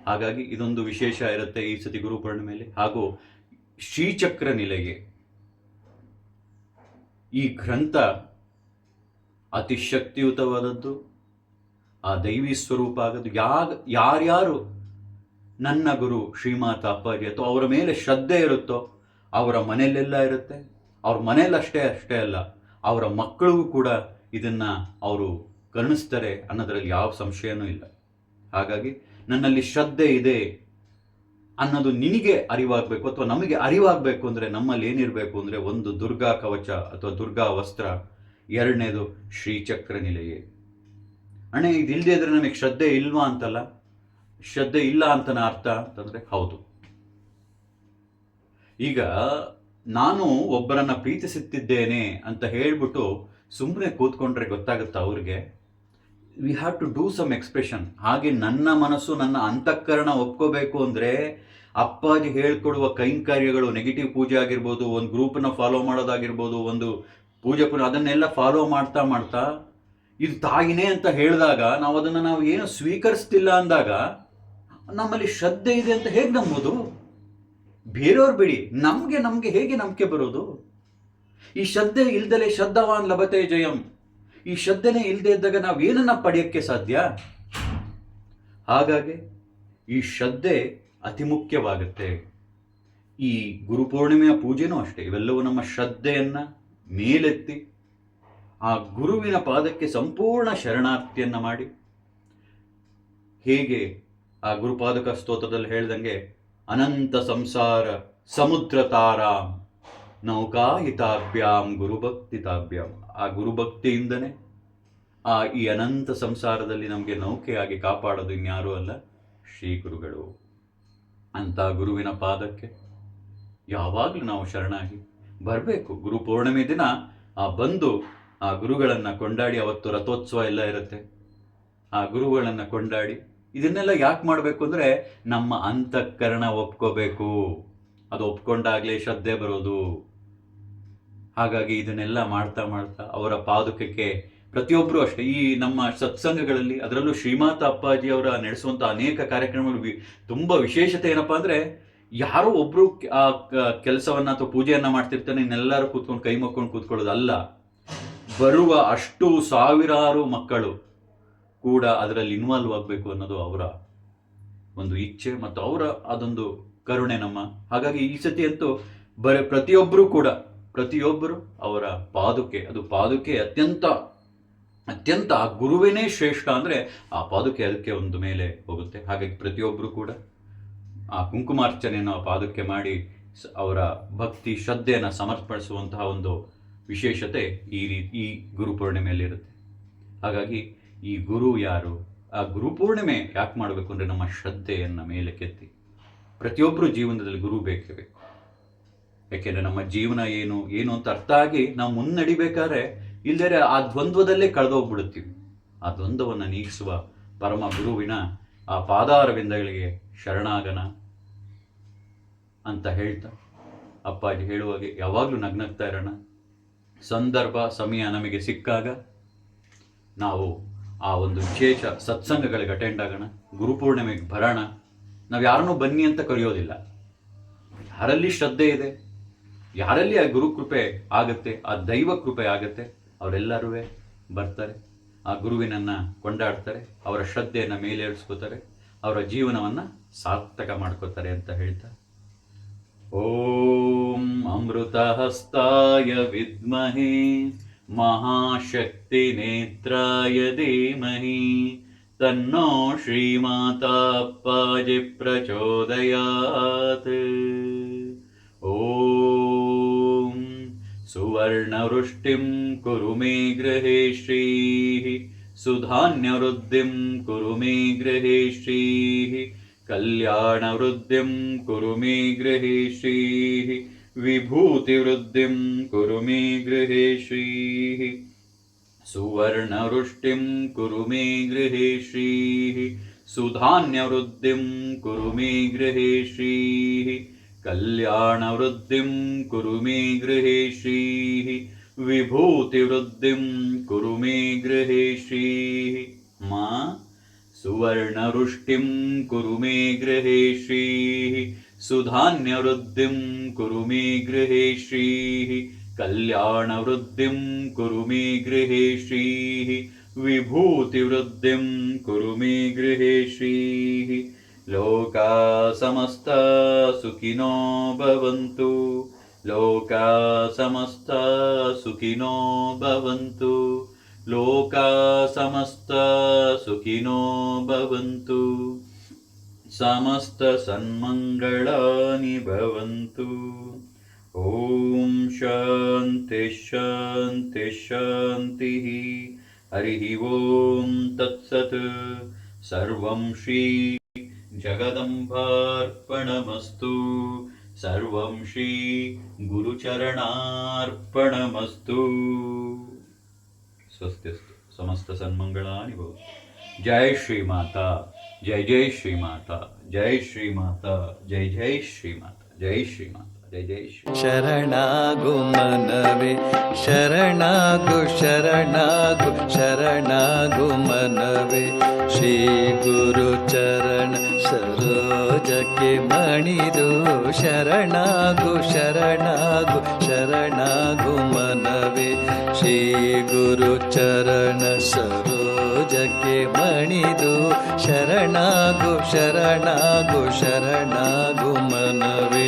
ಹಾಗಾಗಿ ಇದೊಂದು ವಿಶೇಷ ಇರುತ್ತೆ ಈ ಸತಿ ಗುರುಪೂರ್ಣಿಮೆಯಲ್ಲಿ. ಹಾಗೂ ಶ್ರೀಚಕ್ರ ನಿಲಯೇ ಈ ಗ್ರಂಥ ಅತಿ ಶಕ್ತಿಯುತವಾದದ್ದು, ಆ ದೈವಿ ಸ್ವರೂಪ ಆಗೋದು. ಯಾರ್ಯಾರು ನನ್ನ ಗುರು ಶ್ರೀಮಾತ ಅಪ್ಪಾಜಿ ಅಥವಾ ಅವರ ಮೇಲೆ ಶ್ರದ್ಧೆ ಇರುತ್ತೋ ಅವರ ಮನೆಯಲ್ಲೆಲ್ಲ ಇರುತ್ತೆ. ಅವ್ರ ಮನೆಯಲ್ಲಷ್ಟೇ ಅಲ್ಲ, ಅವರ ಮಕ್ಕಳಿಗೂ ಕೂಡ ಇದನ್ನು ಅವರು ಕರುಣಿಸ್ತಾರೆ ಅನ್ನೋದರಲ್ಲಿ ಯಾವ ಸಂಶಯನೂ ಇಲ್ಲ. ಹಾಗಾಗಿ ನನ್ನಲ್ಲಿ ಶ್ರದ್ಧೆ ಇದೆ ಅನ್ನೋದು ನಿನಗೆ ಅರಿವಾಗಬೇಕು ಅಥವಾ ನಮಗೆ ಅರಿವಾಗಬೇಕು ಅಂದರೆ ನಮ್ಮಲ್ಲಿ ಏನಿರಬೇಕು ಅಂದರೆ, ಒಂದು ದುರ್ಗಾ ಕವಚ ಅಥವಾ ದುರ್ಗಾ ವಸ್ತ್ರ, ಎರಡನೇದು ಶ್ರೀಚಕ್ರ ನಿಲಯೇ. ಅಣ್ಣ ಇದಿಲ್ಲದೆ ಇದ್ರೆ ನಮಗೆ ಶ್ರದ್ಧೆ ಇಲ್ವಾ ಅಂತಲ್ಲ, ಶ್ರದ್ಧೆ ಇಲ್ಲ ಅಂತನ ಅರ್ಥ ಅಂತಂದರೆ ಹೌದು. ಈಗ ನಾನು ಒಬ್ಬರನ್ನ ಪ್ರೀತಿಸುತ್ತಿದ್ದೇನೆ ಅಂತ ಹೇಳ್ಬಿಟ್ಟು ಸುಮ್ಮನೆ ಕೂತ್ಕೊಂಡ್ರೆ ಗೊತ್ತಾಗುತ್ತಾ ಅವ್ರಿಗೆ? We have to do some expression. ಹಾಗೆ ನನ್ನ ಮನಸ್ಸು, ನನ್ನ ಅಂತಃಕರಣ ಒಪ್ಕೋಬೇಕು ಅಂದರೆ ಅಪ್ಪಾಜಿ ಹೇಳ್ಕೊಡುವ ಕೈಂಕರ್ಯಗಳು, ನೆಗೆಟಿವ್ ಪೂಜೆ ಆಗಿರ್ಬೋದು, ಒಂದು ಗ್ರೂಪನ್ನ ಫಾಲೋ ಮಾಡೋದಾಗಿರ್ಬೋದು, ಒಂದು ಪೂಜೆ ಅದನ್ನೆಲ್ಲ ಫಾಲೋ ಮಾಡ್ತಾ ಇದು ತಾಯಿನೇ ಅಂತ ಹೇಳಿದಾಗ ನಾವು ಅದನ್ನು ಏನು ಸ್ವೀಕರಿಸ್ತಿಲ್ಲ ಅಂದಾಗ ನಮ್ಮಲ್ಲಿ ಶ್ರದ್ಧೆ ಇದೆ ಅಂತ ಹೇಗೆ ನಂಬೋದು? ಬೇರೆಯವ್ರು ಬಿಡಿ, ನಮಗೆ ಹೇಗೆ ನಂಬಿಕೆ ಬರೋದು? ಈ ಶ್ರದ್ಧೆ ಇಲ್ದಲೆ ಶ್ರದ್ಧಾವಾನ್ ಲಭತೆ ಜಯಂ. ಈ ಶ್ರದ್ಧೆನೇ ಇಲ್ಲದೆ ಇದ್ದಾಗ ನಾವೇನನ್ನ ಪಡೆಯೋಕ್ಕೆ ಸಾಧ್ಯ? ಹಾಗಾಗಿ ಈ ಶ್ರದ್ಧೆ ಅತಿ ಮುಖ್ಯವಾಗುತ್ತೆ. ಈ ಗುರುಪೂರ್ಣಿಮೆಯ ಪೂಜೆನೂ ಅಷ್ಟೇ. ಇವೆಲ್ಲವೂ ನಮ್ಮ ಶ್ರದ್ಧೆಯನ್ನು ಮೇಲೆತ್ತಿ ಆ ಗುರುವಿನ ಪಾದಕ್ಕೆ ಸಂಪೂರ್ಣ ಶರಣಾರ್ಥಿಯನ್ನು ಮಾಡಿ, ಹೇಗೆ ಆ ಗುರುಪಾದಕ ಸ್ತೋತ್ರದಲ್ಲಿ ಹೇಳ್ದಂಗೆ, ಅನಂತ ಸಂಸಾರ ಸಮುದ್ರ ತಾರಾಂ ನೌಕಾಹಿತಾಭ್ಯಾಂ ಗುರುಭಕ್ತಿತಾಭ್ಯಾಂ. ಆ ಗುರುಭಕ್ತಿಯಿಂದನೇ ಈ ಅನಂತ ಸಂಸಾರದಲ್ಲಿ ನಮಗೆ ನೌಕೆಯಾಗಿ ಕಾಪಾಡೋದು ಇನ್ಯಾರೂ ಅಲ್ಲ, ಶ್ರೀ ಗುರುಗಳು. ಅಂತ ಗುರುವಿನ ಪಾದಕ್ಕೆ ಯಾವಾಗಲೂ ನಾವು ಶರಣಾಗಿ ಬರಬೇಕು. ಗುರುಪೂರ್ಣಿಮೆ ದಿನ ಬಂದು ಆ ಗುರುಗಳನ್ನು ಕೊಂಡಾಡಿ, ಅವತ್ತು ರಥೋತ್ಸವ ಎಲ್ಲ ಇರುತ್ತೆ, ಆ ಗುರುಗಳನ್ನು ಕೊಂಡಾಡಿ. ಇದನ್ನೆಲ್ಲ ಯಾಕೆ ಮಾಡಬೇಕು ಅಂದರೆ ನಮ್ಮ ಅಂತಃಕರಣ ಒಪ್ಕೋಬೇಕು. ಅದು ಒಪ್ಕೊಂಡಾಗಲೇ ಶ್ರದ್ಧೆ ಬರೋದು. ಹಾಗಾಗಿ ಇದನ್ನೆಲ್ಲ ಮಾಡ್ತಾ ಅವರ ಪಾದುಕಕ್ಕೆ ಪ್ರತಿಯೊಬ್ಬರು ಅಷ್ಟೇ, ಈ ನಮ್ಮ ಸತ್ಸಂಗಗಳಲ್ಲಿ, ಅದರಲ್ಲೂ ಶ್ರೀಮಾತ ಅಪ್ಪಾಜಿ ಅವರ ನಡೆಸುವಂಥ ಅನೇಕ ಕಾರ್ಯಕ್ರಮಗಳು ತುಂಬ ವಿಶೇಷತೆ ಏನಪ್ಪ ಅಂದರೆ, ಯಾರೋ ಒಬ್ಬರು ಆ ಕೆಲಸವನ್ನು ಅಥವಾ ಪೂಜೆಯನ್ನು ಮಾಡ್ತಿರ್ತಾನೆ, ಇನ್ನೆಲ್ಲರೂ ಕೂತ್ಕೊಂಡು ಕೈ ಮುಕ್ಕೊಂಡು ಕೂತ್ಕೊಳ್ಳೋದಲ್ಲ. ಬರುವ ಅಷ್ಟು ಸಾವಿರಾರು ಮಕ್ಕಳು ಕೂಡ ಅದರಲ್ಲಿ ಇನ್ವಾಲ್ವ್ ಆಗಬೇಕು ಅನ್ನೋದು ಅವರ ಒಂದು ಇಚ್ಛೆ ಮತ್ತು ಅವರ ಅದೊಂದು ಕರುಣೆ ನಮ್ಮ. ಹಾಗಾಗಿ ಈ ಸತಿ ಅಂತೂ ಪ್ರತಿಯೊಬ್ಬರು ಅವರ ಪಾದುಕೆ ಅತ್ಯಂತ ಆ ಗುರುವೇನೇ ಶ್ರೇಷ್ಠ ಅಂದರೆ ಆ ಪಾದುಕೆ ಅದಕ್ಕೆ ಒಂದು ಮೇಲೆ ಹೋಗುತ್ತೆ. ಹಾಗಾಗಿ ಪ್ರತಿಯೊಬ್ಬರು ಕೂಡ ಆ ಕುಂಕುಮಾರ್ಚನೆಯನ್ನು ಆ ಪಾದಕ್ಕೆ ಮಾಡಿ ಅವರ ಭಕ್ತಿ ಶ್ರದ್ಧೆಯನ್ನು ಸಮರ್ಪಣಿಸುವಂತಹ ಒಂದು ವಿಶೇಷತೆ ಈ ಗುರುಪೂರ್ಣಿಮೆಯಲ್ಲಿರುತ್ತೆ. ಹಾಗಾಗಿ ಈ ಗುರು ಯಾರು, ಆ ಗುರುಪೂರ್ಣಿಮೆ ಯಾಕೆ ಮಾಡಬೇಕು ಅಂದರೆ ನಮ್ಮ ಶ್ರದ್ಧೆಯನ್ನು ಮೇಲೆ ಕೆತ್ತಿ ಪ್ರತಿಯೊಬ್ಬರು ಜೀವನದಲ್ಲಿ ಗುರು ಬೇಕೇ ಬೇಕು. ಯಾಕೆಂದರೆ ನಮ್ಮ ಜೀವನ ಏನು ಅಂತ ಅರ್ಥ ಆಗಿ ನಾವು ಮುನ್ನಡಿಬೇಕಾದ್ರೆ ಇಲ್ಲದೇ ಆ ದ್ವಂದ್ವದಲ್ಲೇ ಕಳೆದೋಗ್ಬಿಡುತ್ತೀವಿ. ಆ ದ್ವಂದ್ವವನ್ನು ನೀಗಿಸುವ ಪರಮ ಗುರುವಿನ ಆ ಪಾದಾರವಿಂದಗಳಿಗೆ ಶರಣಾಗನ ಅಂತ ಹೇಳ್ತಾ, ಅಪ್ಪಾಜಿ ಹೇಳುವಾಗೆ ಯಾವಾಗಲೂ ನಗ್ನಗ್ತಾ ಇರೋಣ. ಸಂದರ್ಭ ಸಮಯ ನಮಗೆ ಸಿಕ್ಕಾಗ ನಾವು ಆ ಒಂದು ವಿಶೇಷ ಸತ್ಸಂಗಗಳಿಗೆ ಅಟೆಂಡ್ ಆಗೋಣ, ಗುರುಪೂರ್ಣಿಮೆಗೆ ಬರೋಣ. ನಾವು ಯಾರನ್ನೂ ಬನ್ನಿ ಅಂತ ಕರೆಯೋದಿಲ್ಲ. ಯಾರಲ್ಲಿ ಶ್ರದ್ಧೆ ಇದೆ, ಯಾರಲ್ಲಿ ಆ ಗುರುಕೃಪೆ ಆಗುತ್ತೆ, ಆ ದೈವ ಕೃಪೆ ಆಗುತ್ತೆ, ಅವರೆಲ್ಲರೂ ಬರ್ತಾರೆ, ಆ ಗುರುವಿನನ್ನು ಕೊಂಡಾಡ್ತಾರೆ, ಅವರ ಶ್ರದ್ಧೆಯನ್ನು ಮೇಲೇರಿಸ್ಕೋತಾರೆ, ಅವರ ಜೀವನವನ್ನು ಸಾರ್ಥಕ ಮಾಡ್ಕೋತಾರೆ ಅಂತ ಹೇಳ್ತಾ, ಓಂ ಅಮೃತಹಸ್ತಾಯ ವಿದ್ಮಹೇ ಮಹಾಶಕ್ತಿ ನೇತ್ರಾಯ ಧೀಮಹಿ ತನ್ನೋ ಶ್ರೀಮಾತಾ ಅಪ್ಪಾಜಿ ಪ್ರಚೋದಯಾತ್. ಓಂ ಸುವರ್ಣವೃಷ್ಟಿಂ ಕುರು ಮೇ ಗೃಹೇ ಶ್ರೀಃ ಸುಧಾನ್ಯವೃದ್ಧಿಂ ಕುರು ಮೇ ಗೃಹೇ ಶ್ರೀಃ ಕಲ್ಯಾಣವೃದ್ಧಿಂ ಕುರು ಮೇ ಗೃಹೇ ಶ್ರೀಃ ವಿಭೂತಿವೃದ್ಧಿಂ ಕುರು ಮೇ ಗೃಹೇ ಶ್ರೀಃ ಸುವರ್ಣವೃಷ್ಟಿಂ ಕುರು ಮೇ ಗೃಹೇ ಶ್ರೀಃ ಸುಧಾನ್ಯವೃದ್ಧಿಂ ಕುರು ಮೇ ಗೃಹೇ ಶ್ರೀಃ ಕಲ್ಯಾಣವೃದ್ಧಿಂ ಕುರು ಮೇ ಗೃಹೇ ಶ್ರೀಃ ವಿಭೂತಿವೃದ್ಧಿಂ ಕುರು ಮೇ ಗೃಹೇ ಶ್ರೀಃ ಮಾ ಸುವರ್ಣವೃಷ್ಟಿಂ ಕುರು ಮೇ ಗೃಹೇ ಶ್ರೀಃ ಸುಧಾನ್ಯವೃದ್ಧಿಂ ಕುರು ಮೇ ಗೃಹೇ ಶ್ರೀಃ ಕಲ್ಯಾಣವೃದ್ಧಿಂ ಕುರು ಮೇ ಗೃಹೇ ಶ್ರೀಃ ವಿಭೂತಿವೃದ್ಧಿಂ ಕುರು ಮೇ ಗೃಹೇ ಶ್ರೀಃ ಲೋಕಾ ಸಮಸ್ತಾ ಸುಖಿನೋ ಭವಂತು ಲೋಕಾ ಸಮಸ್ತಾ ಸುಖಿನೋ ಭವಂತು ಲೋಕಾ ಸಮಸ್ತಾ ಸುಖಿನೋ ಭವಂತು ಸಮಸ್ತ ಸನ್ಮಂಗಳಾನಿ ಭವಂತು ಓಂ ಶಾಂತಿ ಶಾಂತಿ ಶಾಂತಿ ಹರಿ ಓಂ ತತ್ಸತ್ ಸರ್ವಂ ಶ್ರೀ ಜಗದಂಬಾರ್ಪಣಮಸ್ತು ಸರ್ವಂ ಶ್ರೀ ಗುರುಚರಣಾರ್ಪಣಮಸ್ತು ಸ್ವಸ್ತಿಸ್ತು ಸಮಸ್ತ ಸನ್ಮಂಗಳಾನಿ ಭವಂತು ಜೈ ಶ್ರೀ ಮಾತಾ ಜೈ ಜೈ ಶ್ರೀ ಮಾತಾ ಜೈ ಶ್ರೀ ಮಾತಾ ಜೈ ಜೈ ಶ್ರೀ ಮಾತಾ ಜೈ ಶ್ರೀ ಮಾತಾ ಜೈ ಜೈ ಶ್ರೀ ಶರಣಾಗು ಮನವೇ ಶರಣಾಗು ಶರಣಾಗು ಶರಣಾಗು ಮನವೇ ಶ್ರೀ ಗುರು ಚರಣ ಸರೋಜಕ್ಕೆ ಮಣಿದು ಶರಣಾಗು ಶರಣಾಗು ಶರಣಾಗು ಮನವೇ ಶ್ರೀ ಗುರು ಚರಣ ಸರೋಜಕ್ಕೆ ಮಣಿದು ಶರಣಾಗು ಶರಣಾಗು ಶರಣಾಗು ಮನವೇ